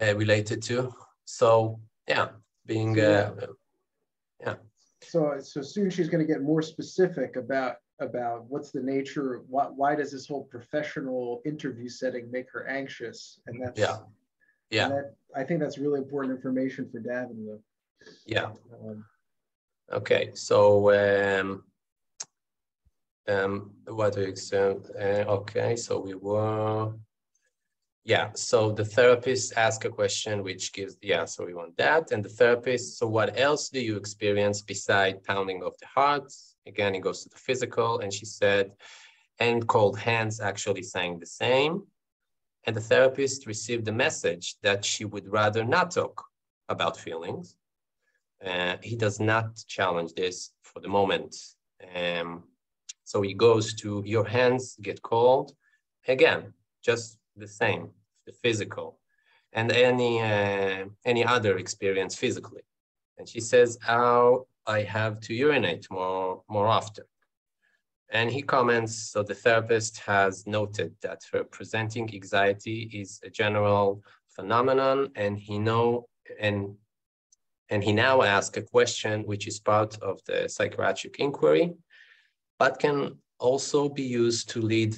related to. So being So soon she's going to get more specific about what's the nature, why does this whole professional interview setting make her anxious, and that's and that, I think that's really important information for Davenlu. Okay, so what do you say? Okay, so we were so the therapist asked a question which gives so we want that, and the therapist, so what else do you experience beside pounding of the heart? Again, it goes to the physical, and she said, and cold hands, actually saying the same. And the therapist received the message that she would rather not talk about feelings. He does not challenge this for the moment. So he goes to, your hands get cold. Again, just the same, the physical, and any other experience physically. And she says, "Oh, I have to urinate more often." And he comments, so the therapist has noted that her presenting anxiety is a general phenomenon, and he now asks a question which is part of the psychiatric inquiry, but can also be used to lead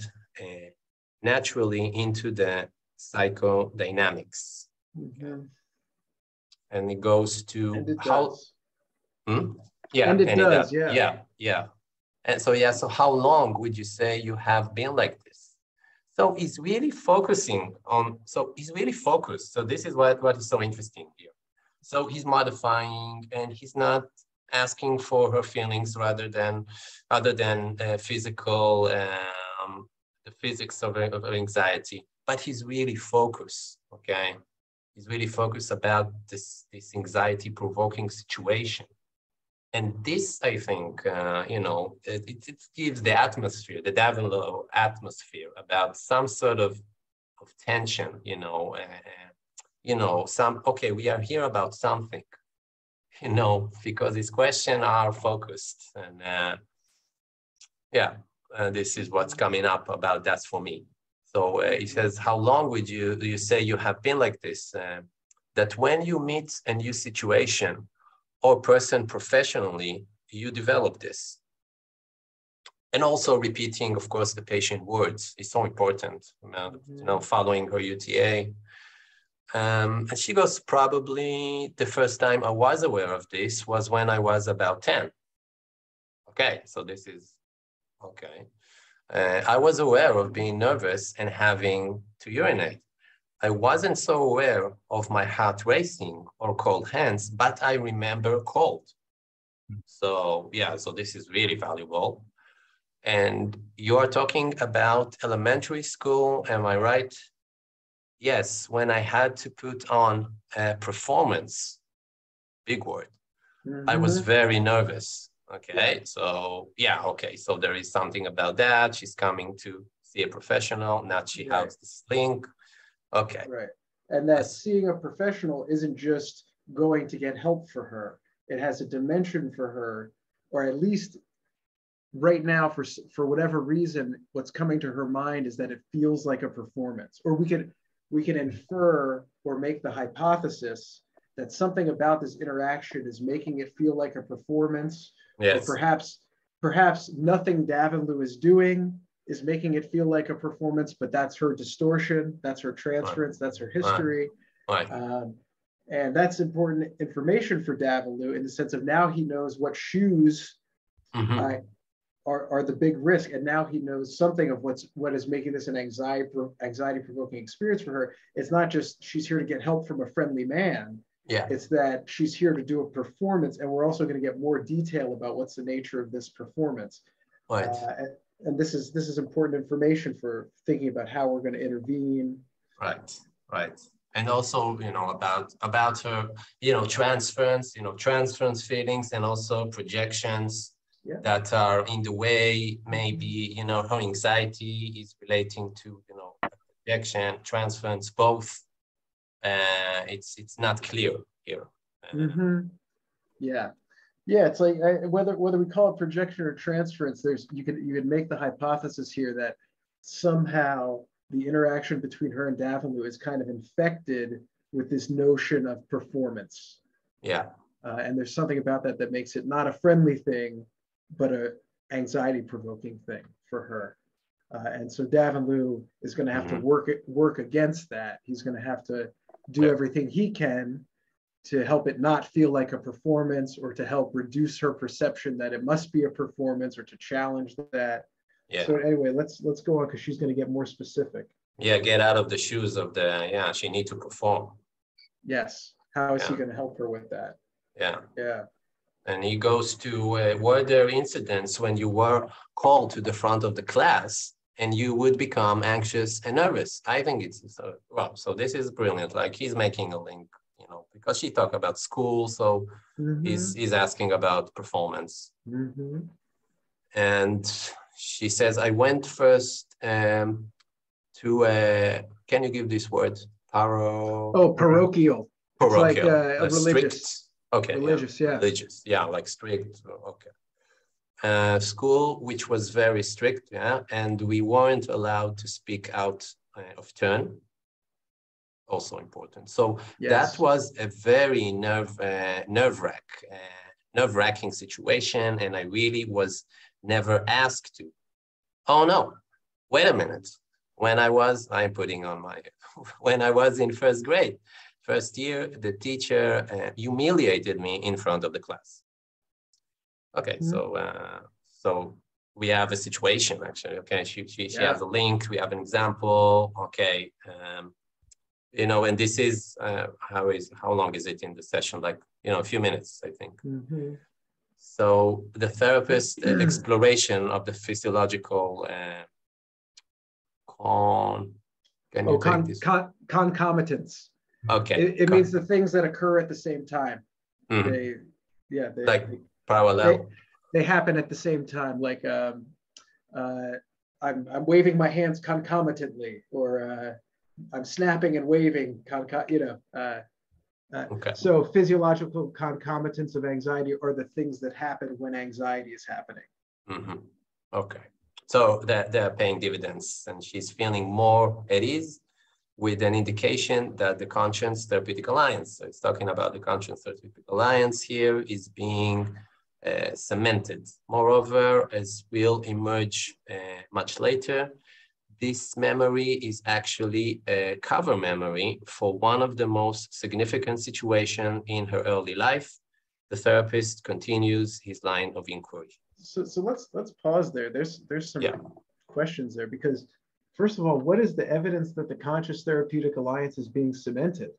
naturally into the psychodynamics. And it goes to how. And it does. And so how long would you say you have been like this? So he's really focusing on, so this is what is so interesting here. So he's modifying, and he's not asking for her feelings other than physical, the physics of anxiety, but he's really focused, okay? He's really focused about this anxiety provoking situation. And this, I think, it gives the atmosphere, the Davenlu atmosphere, about some sort of tension, okay, we are here about something, because these questions are focused. And this is what's coming up about that for me. So he says, how long would you say you have been like this? That when you meet a new situation or person professionally, you develop this. And also repeating, of course, the patient words is so important, following her UTA. And she goes, probably the first time I was aware of this was when I was about 10. Okay, so this is, okay. I was aware of being nervous and having to urinate. I wasn't so aware of my heart racing or cold hands, but I remember cold. So yeah, so this is really valuable. And you are talking about elementary school, am I right? Yes, when I had to put on a performance, big word, I was very nervous. Okay, so yeah, okay, so there is something about that. She's coming to see a professional, not she has the sling. Okay. Right. And that seeing a professional isn't just going to get help for her. It has a dimension for her, or at least right now, for whatever reason, what's coming to her mind is that it feels like a performance. Or we can infer or make the hypothesis that something about this interaction is making it feel like a performance. Yes. Or perhaps nothing Davenlu is doing is making it feel like a performance, but that's her distortion, that's her transference, that's her history. Right. And that's important information for Davenlu in the sense of now he knows what shoes are the big risk, and now he knows something of what is making this an anxiety-provoking experience for her. It's not just she's here to get help from a friendly man. Yeah. It's that she's here to do a performance, and we're also going to get more detail about what's the nature of this performance. Right. And this is important information for thinking about how we're going to intervene. Right. Right. And also, about her, transference feelings, and also projections. Yeah. That are in the way, maybe, her anxiety is relating to, projection, transference, both. It's not clear here. Yeah. Yeah, it's like whether we call it projection or transference, you could make the hypothesis here that somehow the interaction between her and Davenlu is kind of infected with this notion of performance. Yeah. And there's something about that makes it not a friendly thing, but a anxiety-provoking thing for her. And so Davenlu is going to have to work against that. He's going to have to do everything he can to help it not feel like a performance, or to help reduce her perception that it must be a performance, or to challenge that. Yeah. So anyway, let's go on, because she's going to get more specific. Yeah, get out of the shoes of she needs to perform. Yes. How is he going to help her with that? Yeah. Yeah. And he goes to, were there incidents when you were called to the front of the class and you would become anxious and nervous? I think it's, so this is brilliant. Like, he's making a link, because she talked about school. So he's asking about performance. And she says, I went first to, can you give this word? Parochial. It's like a religious. Strict. Okay. Religious, yeah. Religious, yeah, like strict. Okay. School, which was very strict, yeah, and we weren't allowed to speak out of turn. Also important. So that was a very nerve-wracking situation, and I really was never asked to. Oh no! Wait a minute. When I was in first grade. First year, the teacher humiliated me in front of the class. Okay, so we have a situation, actually. Okay, she has a link. We have an example. Okay, and this is how long is it in the session? Like, a few minutes, I think. So the therapist exploration of the physiological concomitants. Okay. It means the things that occur at the same time. They parallel. They happen at the same time. Like I'm waving my hands concomitantly, or I'm snapping and waving. So physiological concomitants of anxiety are the things that happen when anxiety is happening. Okay. So they're paying dividends, and she's feeling more at ease, with an indication that the Conscience Therapeutic Alliance, so it's talking about the Conscience Therapeutic Alliance here, is being cemented. Moreover, as will emerge much later, this memory is actually a cover memory for one of the most significant situations in her early life. The therapist continues his line of inquiry. So let's pause there. There's some questions there, because first of all, what is the evidence that the conscious therapeutic alliance is being cemented?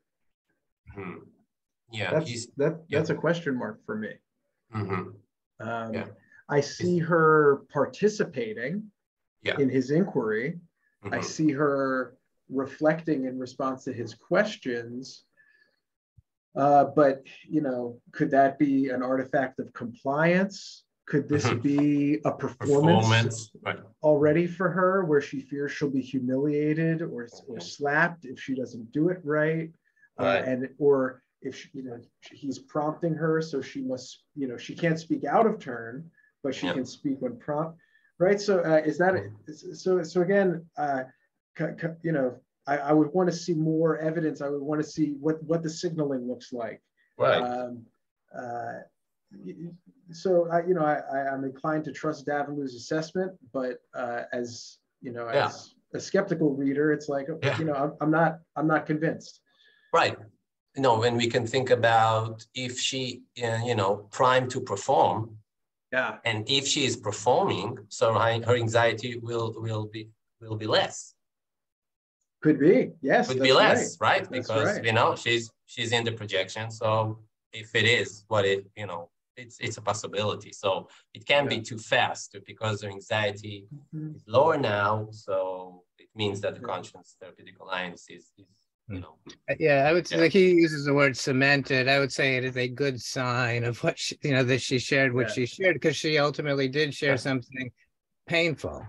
Yeah, that's a question mark for me. Yeah. I see her participating in his inquiry. I see her reflecting in response to his questions. But, you know, could that be an artifact of compliance? Could this be a performance already for her, where she fears she'll be humiliated or slapped if she doesn't do it right? Or if she, you know, he's prompting her, so she must, you know, she can't speak out of turn, but she can speak when prompt, right? So is that so again, you know, I would want to see more evidence. I would want to see what the signaling looks like. So you know, I'm inclined to trust Davenlou's assessment, but as you know, as a skeptical reader, it's like, you know, I'm not convinced. Right. No, when we can think about if she, you know, primed to perform, and if she is performing, so her anxiety will be less. Could be, yes. Could be less, right? Because you know she's in the projection. So if it is what it, you know, it's a possibility. So it can be too fast because her anxiety is lower now. So it means that the conscious therapeutic alliance is you know. Yeah, I would say, like, he uses the word cemented. I would say it is a good sign of what she, you know, that she shared what she shared, because she ultimately did share something painful.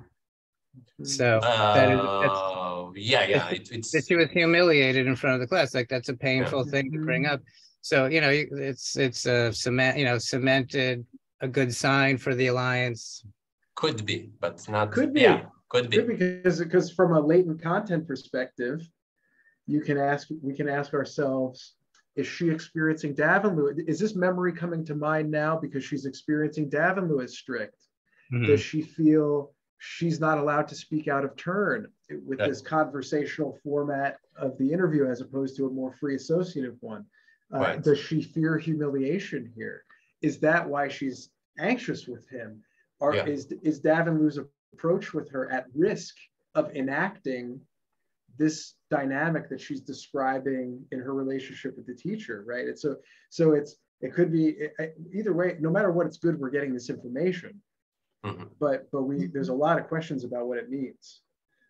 So it's that she was humiliated in front of the class. Like, that's a painful thing to bring up. So, you know, it's a cemented, a good sign for the alliance. Could be, but not. Could be. Yeah, could be. Because from a latent content perspective, we can ask ourselves, is she experiencing Davenlou? Is this memory coming to mind now because she's experiencing Davenlou as strict? Does she feel she's not allowed to speak out of turn with this conversational format of the interview as opposed to a more free associative one? Does she fear humiliation here? Is that why she's anxious with him? Or is Davenlou's approach with her at risk of enacting this dynamic that she's describing in her relationship with the teacher, right? And so it could be either way. No matter what, it's good we're getting this information. But there's a lot of questions about what it means.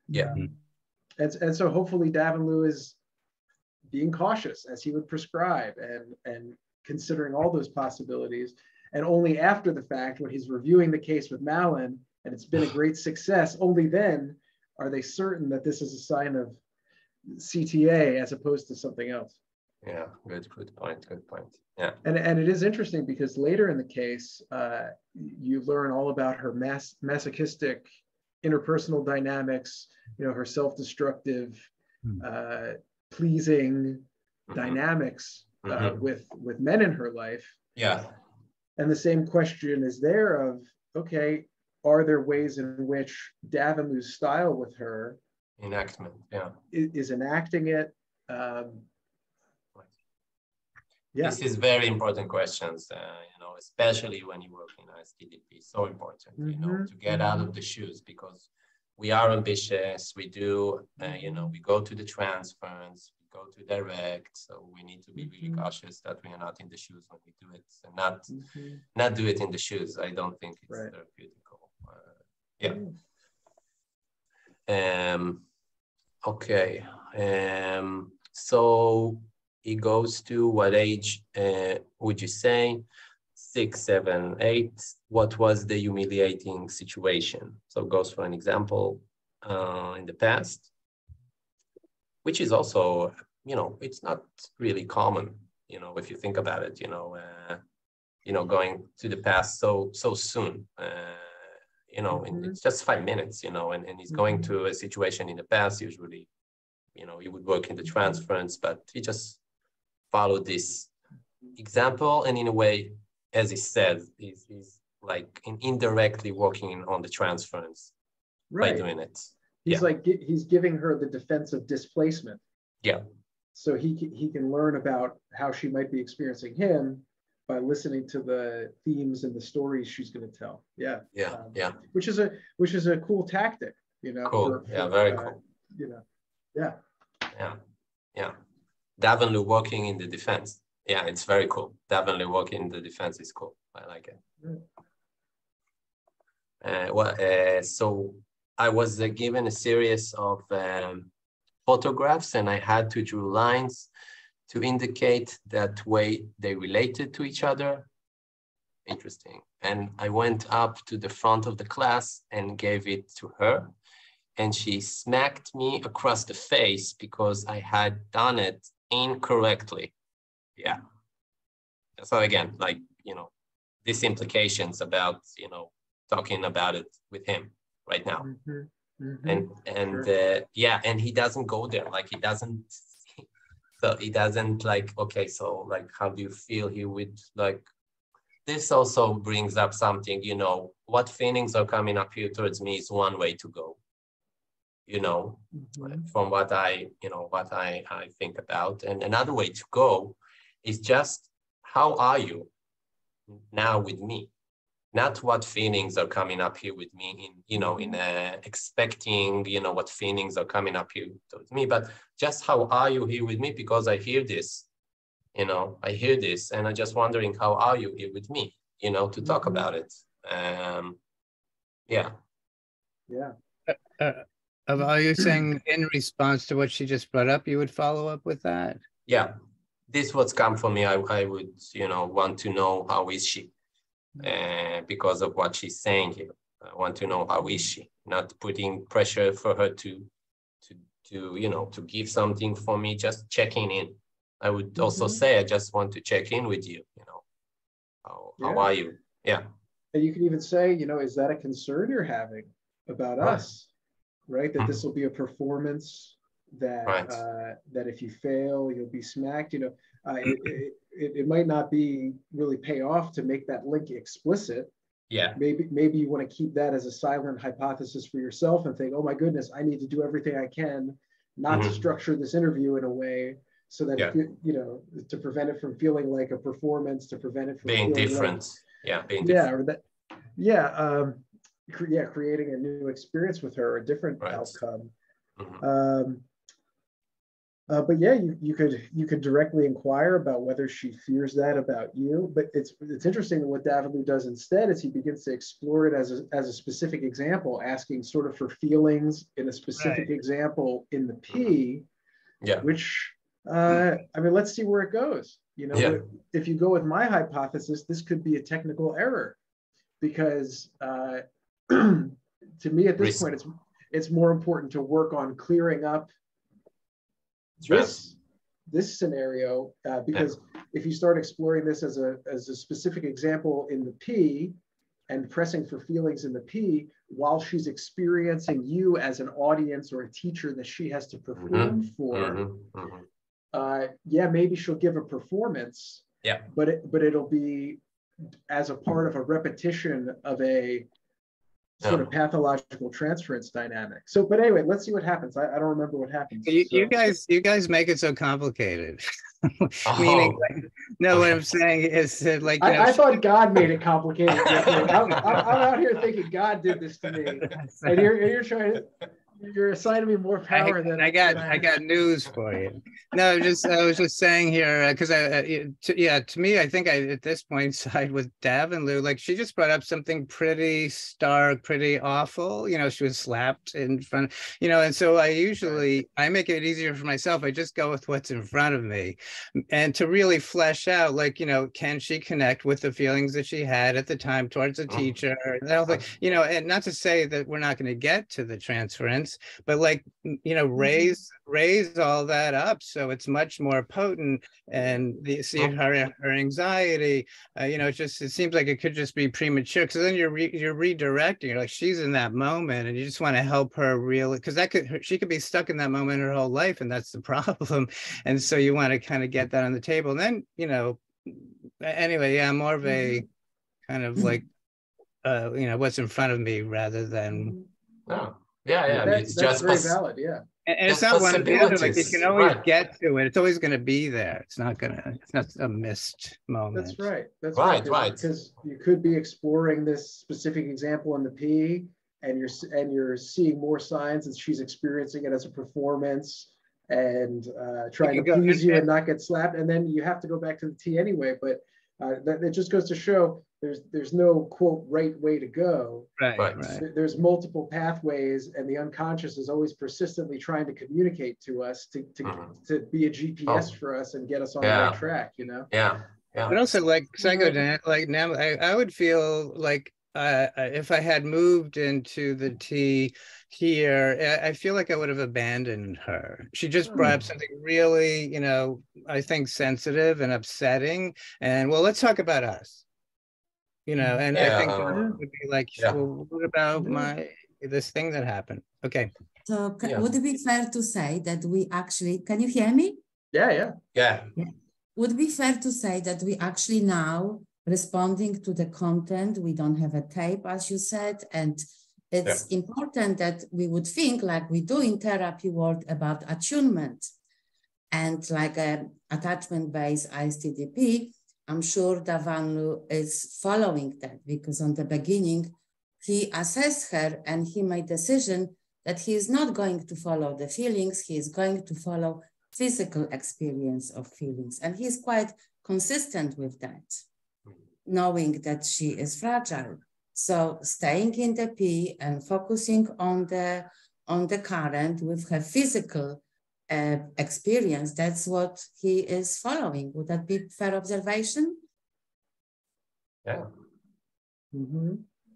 And so hopefully Davenlou is being cautious as he would prescribe and considering all those possibilities. And only after the fact, when he's reviewing the case with Malin and it's been a great success, only then are they certain that this is a sign of CTA as opposed to something else. Yeah, good point. Yeah. And it is interesting because later in the case, you learn all about her masochistic interpersonal dynamics, you know, her self-destructive, pleasing dynamics with men in her life. Yeah. And the same question is there of, okay, are there ways in which Davenlou's style with her enactment is enacting it? This is very important questions, you know, especially when you work in ISTDP. So important, you know, to get out of the shoes, because we are ambitious. We do, you know, we go to the transference, we go to direct. So we need to be really cautious that we are not in the shoes when we do it, and not do it in the shoes. I don't think it's therapeutical. Okay. So it goes to what age would you say? 6, 7, 8. What was the humiliating situation? So it goes for an example in the past, which is also, you know, it's not really common, you know, if you think about it, you know, going to the past so soon. You know, it's just 5 minutes, you know, and he's going to a situation in the past. Usually, you know, he would work in the transference, but he just followed this example. And in a way, as he said, he's like indirectly working on the transference by doing it. He's like, he's giving her the defense of displacement. Yeah. So he can learn about how she might be experiencing him by listening to the themes and the stories she's going to tell. Which is a cool tactic. you know. Cool. Yeah, very cool. You know, yeah. Yeah, yeah. Definitely working in the defense. Yeah, it's very cool. Definitely working in the defense is cool. I like it. So I was given a series of photographs, and I had to draw lines to indicate that way they related to each other. Interesting. And I went up to the front of the class and gave it to her. And she smacked me across the face because I had done it incorrectly. Yeah. So again, like, you know, these implications about, you know, talking about it with him right now. And yeah, and he doesn't go there. Like he doesn't, so he doesn't like, okay, so like, how do you feel? He would like, this also brings up something, you know, what feelings are coming up here towards me is one way to go. You know, from what I, you know, what I think about. And another way to go is just, how are you now with me? Not what feelings are coming up here with me in, you know, in expecting, you know, what feelings are coming up here towards me, but just how are you here with me? Because I hear this, you know, I hear this, and I'm just wondering, how are you here with me, you know, to talk about it. Yeah. Are you saying in response to what she just brought up, you would follow up with that? Yeah, this what's come for me. I would, you know, want to know how is she, because of what she's saying here. I want to know how is she, not putting pressure for her to you know, to give something for me, just checking in. I would also say, I just want to check in with you, you know, how are you? Yeah. And you can even say, you know, is that a concern you're having about us? Right, that this will be a performance that that if you fail, you'll be smacked. You know, it might not be really pay off to make that link explicit. Yeah. Maybe you want to keep that as a silent hypothesis for yourself and think, oh my goodness, I need to do everything I can not to structure this interview in a way so that it, you know, to prevent it from feeling like a performance, to prevent it from being different. Like, being different. Or that. Creating a new experience with her, a different outcome. But yeah, you could directly inquire about whether she fears that about you. But it's interesting that what Davilu does instead is he begins to explore it as a specific example, asking sort of for feelings in a specific example in the P. Which I mean, let's see where it goes. You know, if you go with my hypothesis, this could be a technical error, because to me at this point, it's more important to work on clearing up this scenario, because if you start exploring this as a specific example in the P and pressing for feelings in the P while she's experiencing you as an audience or a teacher that she has to perform for, maybe she'll give a performance, but it'll be as a part of a repetition of a sort of pathological transference dynamic. So, but anyway, let's see what happens. I don't remember what happens. You guys make it so complicated. Meaning, like, no, what I'm saying is that, like, you know, I thought God made it complicated. I'm out here thinking God did this to me, and you're trying to. You're assigning me more power than I got news for you. No, I was just saying here, because to me, I think I at this point side with Dav and Lou. Like, she just brought up something pretty stark, pretty awful. You know, she was slapped in front. You know, and so I make it easier for myself. I just go with what's in front of me, and to really flesh out, like, you know, can she connect with the feelings that she had at the time towards the teacher? You know, and not to say that we're not going to get to the transference, but, like, you know, raise all that up so it's much more potent, and see her anxiety. You know, it seems like it could just be premature, because then you're redirecting her. Like, she's in that moment, and you just want to help her really, because she could be stuck in that moment her whole life, and that's the problem. And so you want to kind of get that on the table, and then, you know, anyway, yeah, more of a kind of like, you know, what's in front of me rather than. It's that's very valid. And it's not one or the other. Like, you can always get to it. It's always going to be there. It's not a missed moment. That's right. That's right. Because you could be exploring this specific example in the P, and you're seeing more signs that she's experiencing it as a performance and trying to please you and not get slapped, and then you have to go back to the T anyway. But that just goes to show there's no quote right way to go. Right. There's multiple pathways, and the unconscious is always persistently trying to communicate to us to be a GPS for us and get us on the right track. You know. Yeah. But also, like like now, I would feel like if I had moved into the T here, I feel like I would have abandoned her. She just brought up something really, you know, I think sensitive and upsetting. And well, let's talk about us. You know, and I think that would be like, well, what about this thing that happened? Okay. So would it be fair to say that we actually, can you hear me? Yeah. Would it be fair to say that we actually now responding to the content, we don't have a tape, as you said, and it's important that we would think like we do in therapy world about attunement and like a attachment-based ISTDP. I'm sure Davanlu is following that because on the beginning, he assessed her and he made a decision that he is not going to follow the feelings, he is going to follow physical experience of feelings. And he's quite consistent with that, knowing that she is fragile. So staying in the P and focusing on the current with her physical experience, that's what he is following. Would that be fair observation? Yeah.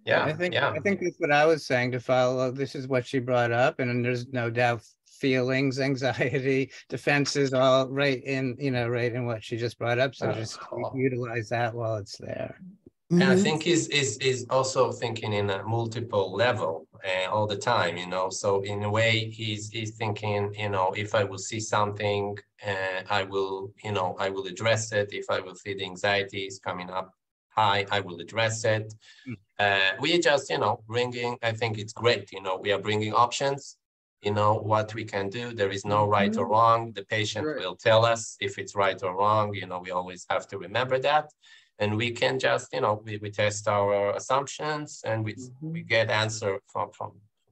I think that's what I was saying to follow. This is what she brought up, and there's no doubt feelings, anxiety, defenses, all right in what she just brought up. So just utilize that while it's there. And I think is also thinking in a multiple level all the time, you know. So in a way, he's thinking, you know, if I will see something, I will address it. If I will see the anxiety is coming up high, I will address it. We just, you know, bringing. I think it's great, you know. We are bringing options. You know what we can do. There is no right or wrong. The patient will tell us if it's right or wrong. You know, we always have to remember that. And we can just, you know, we test our assumptions and we get answer from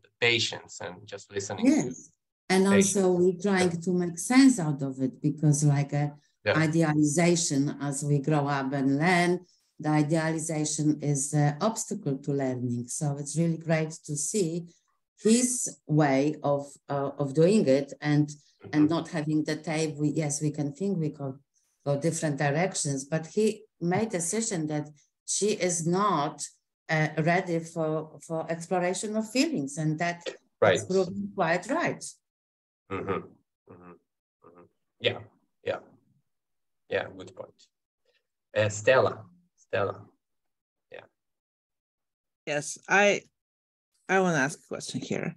the patients and just listening. Yes. And also we're trying to make sense out of it because like idealization as we grow up and learn, the idealization is the obstacle to learning. So it's really great to see his way of doing it and not having the tape. We can think we go different directions, but he made a decision that she is not ready for exploration of feelings, and that's proven quite right. Yeah, good point. Stella. Yeah. Yes, I want to ask a question here,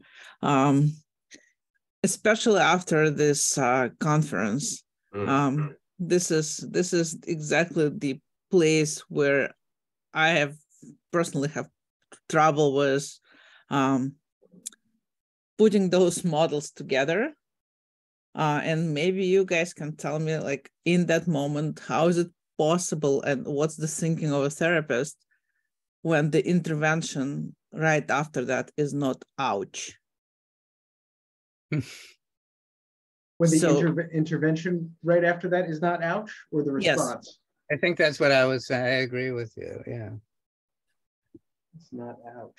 especially after this conference. This is exactly the place where I have personally have trouble with putting those models together. And maybe you guys can tell me, like, in that moment, how is it possible and what's the thinking of a therapist when the intervention right after that is not ouch? When the intervention right after that is not ouch, or the response? Yes. I think that's what I was saying. I agree with you. Yeah. It's not ouch.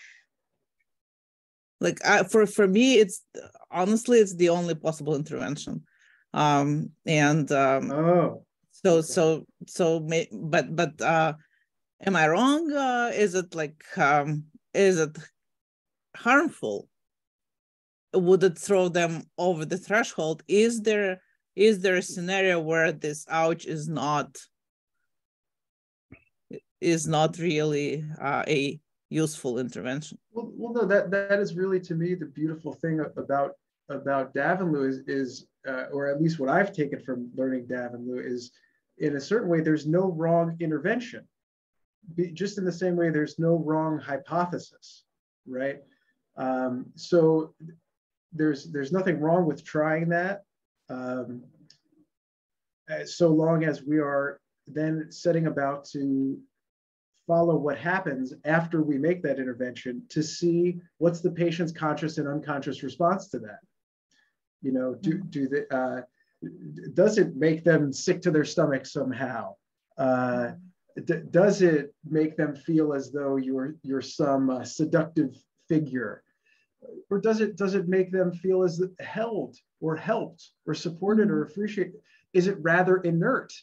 Like for me, it's honestly, it's the only possible intervention. But am I wrong? Is it like, is it harmful? Would it throw them over the threshold? Is there a scenario where this ouch is not really a useful intervention? Well, no, that is really, to me, the beautiful thing about Davanlu is or at least what I've taken from learning Davanlu is, in a certain way, there's no wrong intervention. Just in the same way, there's no wrong hypothesis, right? So there's nothing wrong with trying that, so long as we are then setting about to follow what happens after we make that intervention to see what's the patient's conscious and unconscious response to that. You know, does it make them sick to their stomach somehow? Does it make them feel as though you're some seductive figure? Or does it make them feel as held or helped or supported or appreciated? Is it rather inert?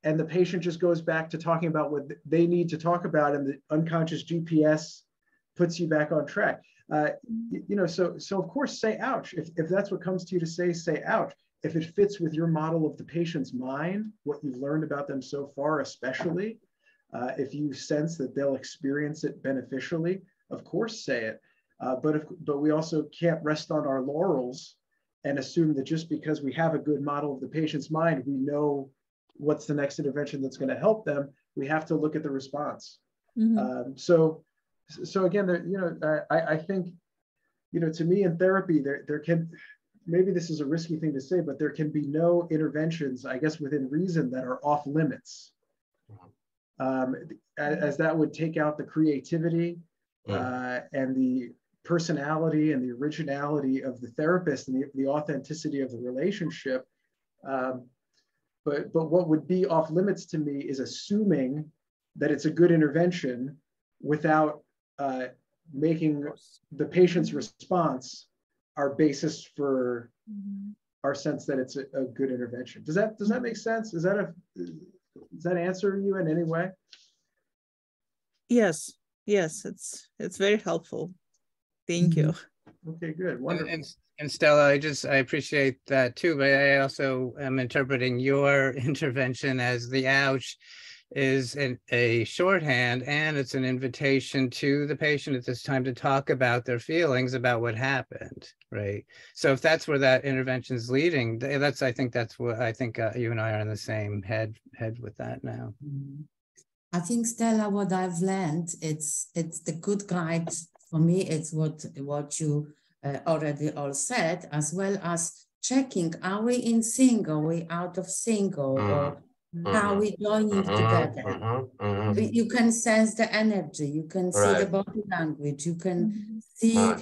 And the patient just goes back to talking about what they need to talk about, and the unconscious GPS puts you back on track. You know, so of course, say ouch. If that's what comes to you to say ouch. If it fits with your model of the patient's mind, what you've learned about them so far, especially, if you sense that they'll experience it beneficially, of course, say it. But we also can't rest on our laurels and assume that just because we have a good model of the patient's mind, we know what's the next intervention that's going to help them. We have to look at the response. So again, you know, I think, you know, to me in therapy, there can, maybe this is a risky thing to say, but there can be no interventions, I guess, within reason that are off limits, as that would take out the creativity and the personality and the originality of the therapist and the authenticity of the relationship. But what would be off limits to me is assuming that it's a good intervention without making the patient's response our basis for our sense that it's a good intervention. Does that make sense? Does that answer you in any way? Yes, it's very helpful. Thank you. Okay, good, wonderful. And Stella, I appreciate that too, but I also am interpreting your intervention as the ouch is a shorthand, and it's an invitation to the patient at this time to talk about their feelings about what happened, right? So if that's where that intervention is leading, I think that's what I think you and I are on the same head with that now. I think, Stella, what I've learned, it's the good guide for me. It's what you already all said, as well as checking, are we in sync, are we out of sync, or how are we joining together? You can sense the energy, you can see the body language, you can see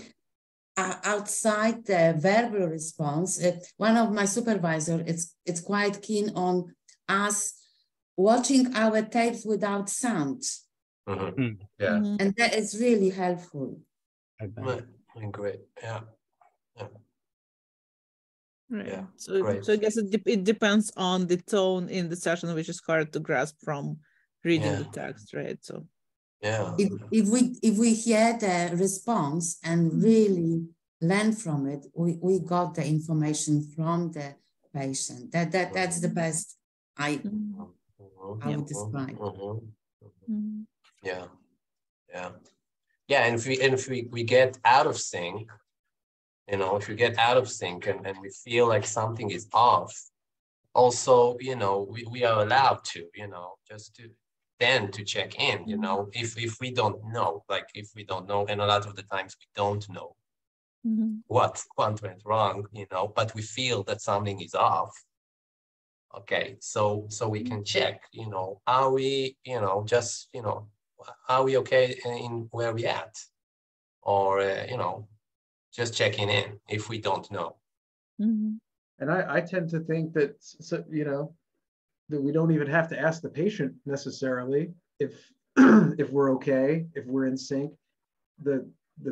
outside the verbal response. One of my supervisors, it's quite keen on us watching our tapes without sound. And that is really helpful. Great. Yeah. Right. Yeah. So I guess it depends on the tone in the session, which is hard to grasp from reading the text, right? So if we hear the response and really learn from it, we got the information from the patient. That's the best I would describe. Yeah, and if we get out of sync, you know, if we get out of sync and we feel like something is off, also, you know, we are allowed to, you know, just to check in, you know, if we don't know, and a lot of the times we don't know what went wrong, you know, but we feel that something is off. Okay, so we can check, you know, are we, you know, just, you know, are we okay in where we at? Or, you know, just checking in if we don't know. And I tend to think that, you know, that we don't even have to ask the patient necessarily if we're okay, if we're in sync. The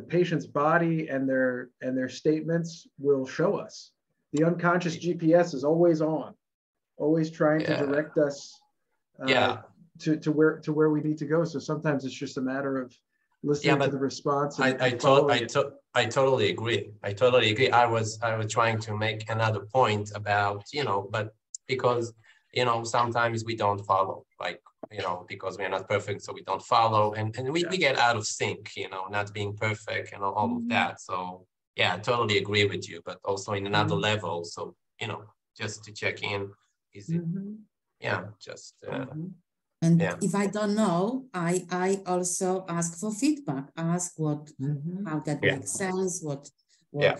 patient's body and their statements will show us. The unconscious GPS is always on, always trying to direct us to where we need to go. So sometimes it's just a matter of listening to the response. I totally agree. I was trying to make another point about, you know, but because, you know, sometimes we don't follow, like, you know, because we're not perfect, so we don't follow, and we get out of sync, you know, not being perfect and all of that. So yeah, I totally agree with you, but also in another level. So, you know, just to check in, is it, And if I don't know, I also ask for feedback, ask how that makes sense, what how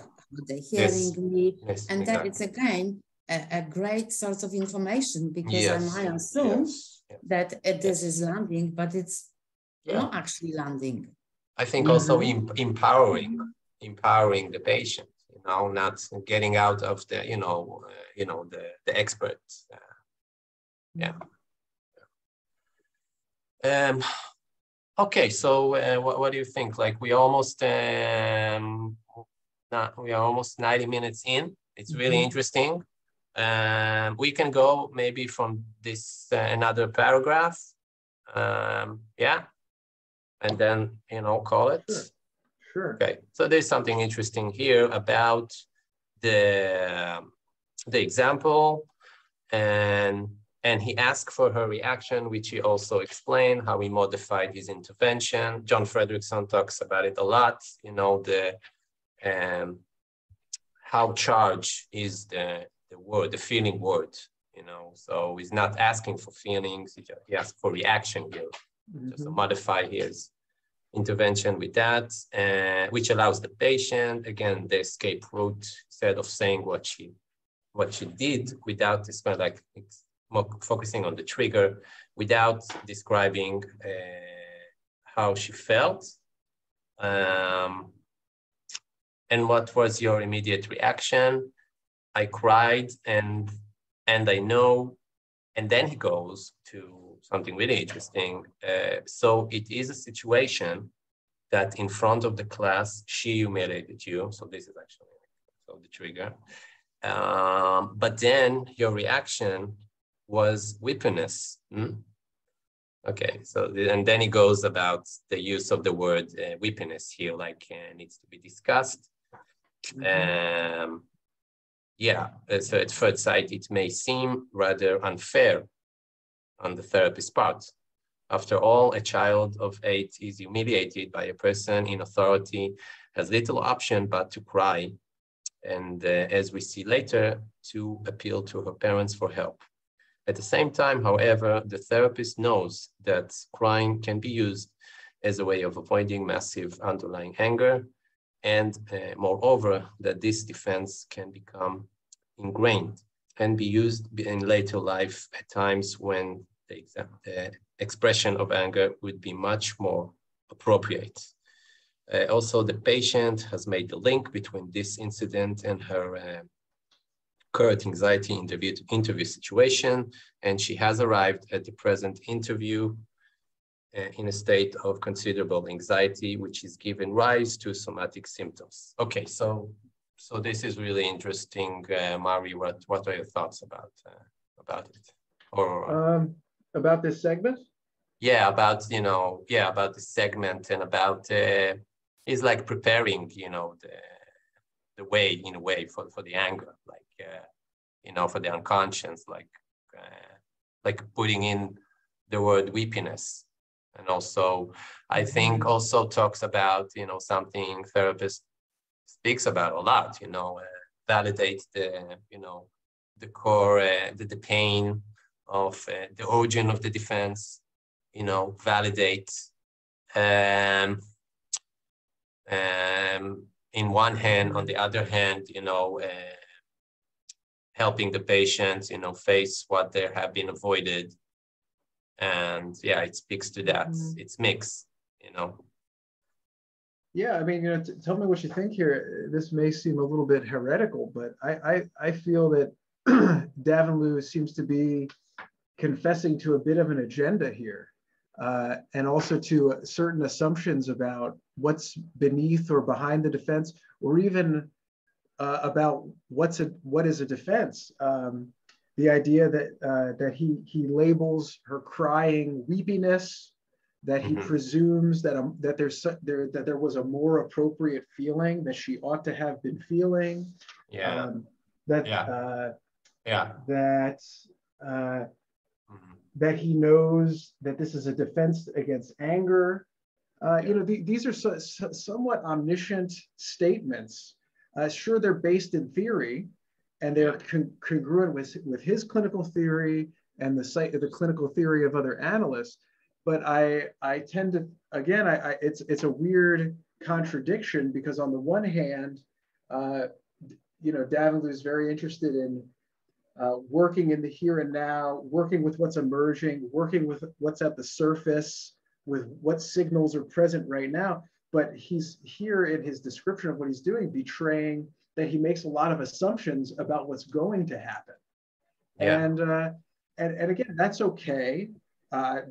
they're hearing me. And that it's again a great source of information, because I might assume that this is landing, but it's not actually landing. I think also empowering the patient, you know, not getting out of the, the experts. Okay, so what do you think? Like we are almost 90 minutes in. It's really interesting. We can go maybe from this another paragraph. And then, call it. Sure. Okay, so there's something interesting here about the example, and he asked for her reaction, which he also explained how he modified his intervention. John Frederickson talks about it a lot, how charged is the word, the feeling word, so he's not asking for feelings, he asks for reaction here. Just to modify his intervention with that, which allows the patient, again, the escape route, instead of saying what she did without this kind of like more focusing on the trigger, without describing how she felt. And what was your immediate reaction? I cried and I know, and then he goes to something really interesting. So it is a situation that in front of the class, she humiliated you. So this is actually the trigger. But then your reaction was weakness. Okay, so and then he goes about the use of the word weakness here, like needs to be discussed. So at first sight, it may seem rather unfair on the therapist's part. After all, a child of 8 is humiliated by a person in authority, has little option but to cry, and as we see later, to appeal to her parents for help. At the same time, however, the therapist knows that crying can be used as a way of avoiding massive underlying anger, and moreover, that this defense can become ingrained and be used in later life at times when the expression of anger would be much more appropriate. Also, the patient has made the link between this incident and her current anxiety interview situation, and she has arrived at the present interview in a state of considerable anxiety, which is given rise to somatic symptoms. Okay, so this is really interesting, Maury. What are your thoughts about it? Or about this segment? Yeah, about about the segment, and about is like preparing, the way in a way for the anger, like for the unconscious, like putting in the word weepiness. And also, I think also talks about, something therapist speaks about a lot, validate the, the core, the pain of the origin of the defense, validate in one hand, on the other hand, helping the patient, face what they have been avoided. And it speaks to that. It's mixed, Yeah, I mean, tell me what you think here. This may seem a little bit heretical, but I feel that Davenlou seems to be confessing to a bit of an agenda here, and also to certain assumptions about what's beneath or behind the defense, or even about what is a defense. The idea that he labels her crying weepiness, that he presumes that there was a more appropriate feeling that she ought to have been feeling. That he knows that this is a defense against anger. These are somewhat omniscient statements. Sure, they're based in theory, and they're congruent with his clinical theory and the clinical theory of other analysts. But I tend to, again, it's a weird contradiction, because on the one hand, Davenlou is very interested in working in the here and now, working with what's emerging, working with what's at the surface, what signals are present right now. But he's here in his description of what he's doing, betraying that he makes a lot of assumptions about what's going to happen. Yeah. And again, that's okay.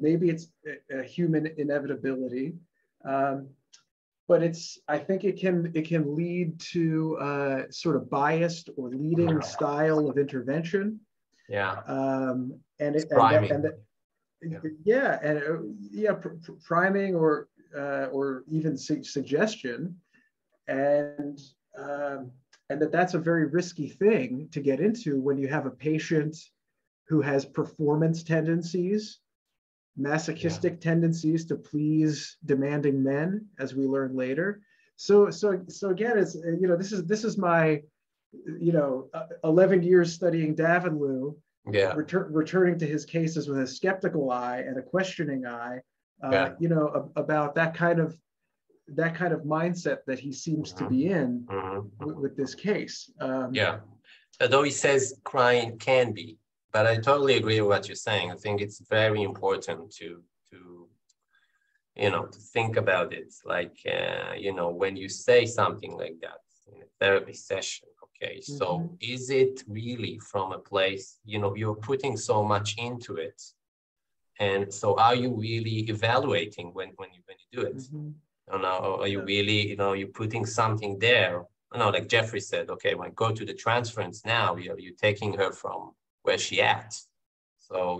Maybe it's a human inevitability, but I think it can lead to sort of biased or leading style of intervention. Yeah. Priming or even suggestion, and that's a very risky thing to get into when you have a patient who has performance tendencies, masochistic tendencies to please demanding men, as we learn later. So again, it's this is my 11 years studying Davenlu, returning to his cases with a skeptical eye and a questioning eye, about that kind of mindset that he seems to be in with this case. Although he says crying can be, but I totally agree with what you're saying. I think it's very important to think about it. Like, when you say something like that in a therapy session, okay, so is it really from a place, you're putting so much into it. And so are you really evaluating when you do it? Are you really, you're putting something there? Like Jeffrey said, okay, when I go to the transference now, you're taking her from where she at. So,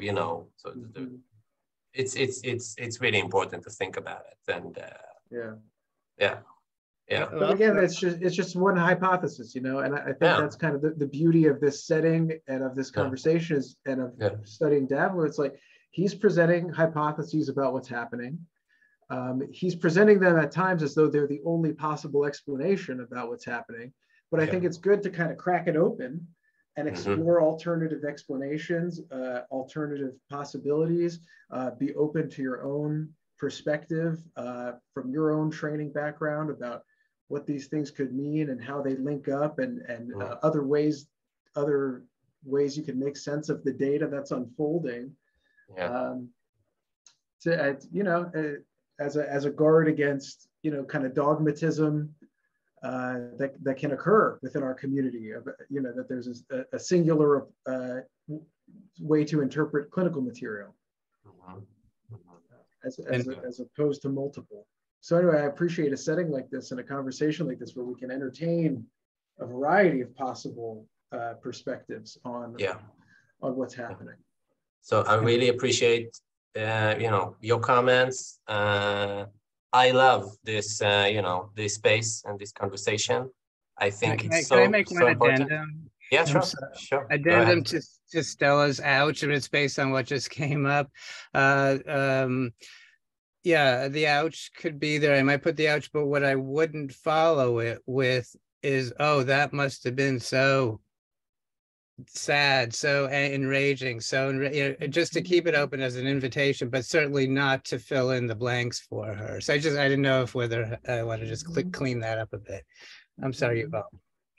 it's really important to think about it. And But again, it's just one hypothesis, and I think that's kind of the beauty of this setting and of this conversation and of studying Davenlu. It's like he's presenting hypotheses about what's happening. He's presenting them at times as though they're the only possible explanation about what's happening. But I think it's good to kind of crack it open and explore alternative explanations, alternative possibilities, be open to your own perspective from your own training background about what these things could mean and how they link up, and other ways you can make sense of the data that's unfolding. As a guard against kind of dogmatism that can occur within our community, that there's a singular way to interpret clinical material as opposed to multiple. So anyway, I appreciate a setting like this and a conversation like this where we can entertain a variety of possible perspectives on what's happening. So I really appreciate your comments. I love this this space and this conversation. I think can I make one addendum? Yeah, sure. Addendum to Stella's ouch, and it's based on what just came up. The ouch could be there. I might put the ouch, but what I wouldn't follow it with is, oh, that must have been so sad, so enraging, just to keep it open as an invitation, but certainly not to fill in the blanks for her. So I didn't know whether I want to just clean that up a bit. I'm sorry, Yuval.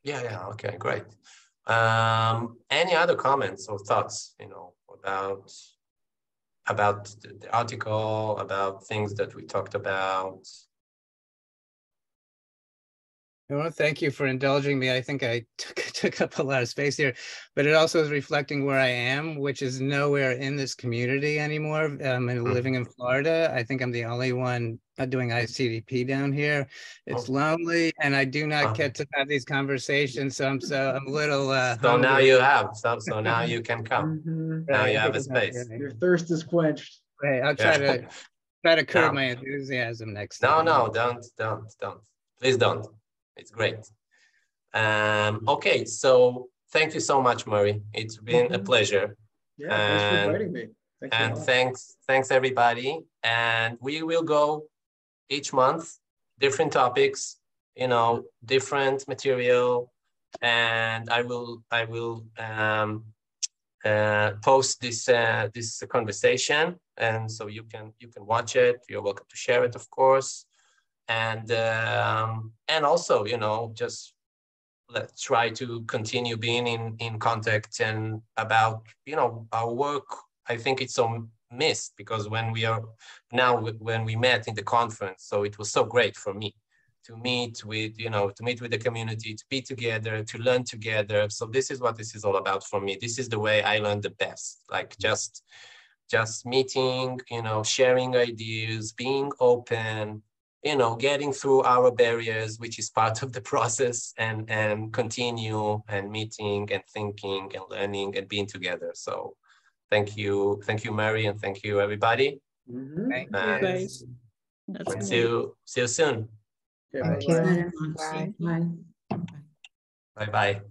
Yeah, okay, great. Any other comments or thoughts, about the article, about things that we talked about? Well, thank you for indulging me. I think I took up a lot of space here, but it also is reflecting where I am, which is nowhere in this community anymore. I'm living in Florida. I think I'm the only one doing ISTDP down here. It's lonely, and I do not get to have these conversations. So I'm a little. So now you have. So now you can come. Now you have a space. Your thirst is quenched. Right. I'll try to curb my enthusiasm next time. No, don't. Please don't. It's great. Okay, so thank you so much, Maury. It's been a pleasure. Yeah, thanks for inviting me. Thanks everybody. And we will go each month, different topics, different material, and I will post this conversation, and so you can watch it. You're welcome to share it, of course. And also, just let's try to continue being in contact and about, our work. I think it's so missed, because when we met in the conference, so it was so great for me to meet with, to meet with the community, to be together, to learn together. So this is what this is all about for me. This is the way I learn the best, like just meeting, sharing ideas, being open, getting through our barriers, which is part of the process, and continue and meeting and thinking and learning and being together. So thank you, Maury, and thank you, everybody. Thank you, guys. See you soon. Okay, Thank you very much. Bye. Bye-bye.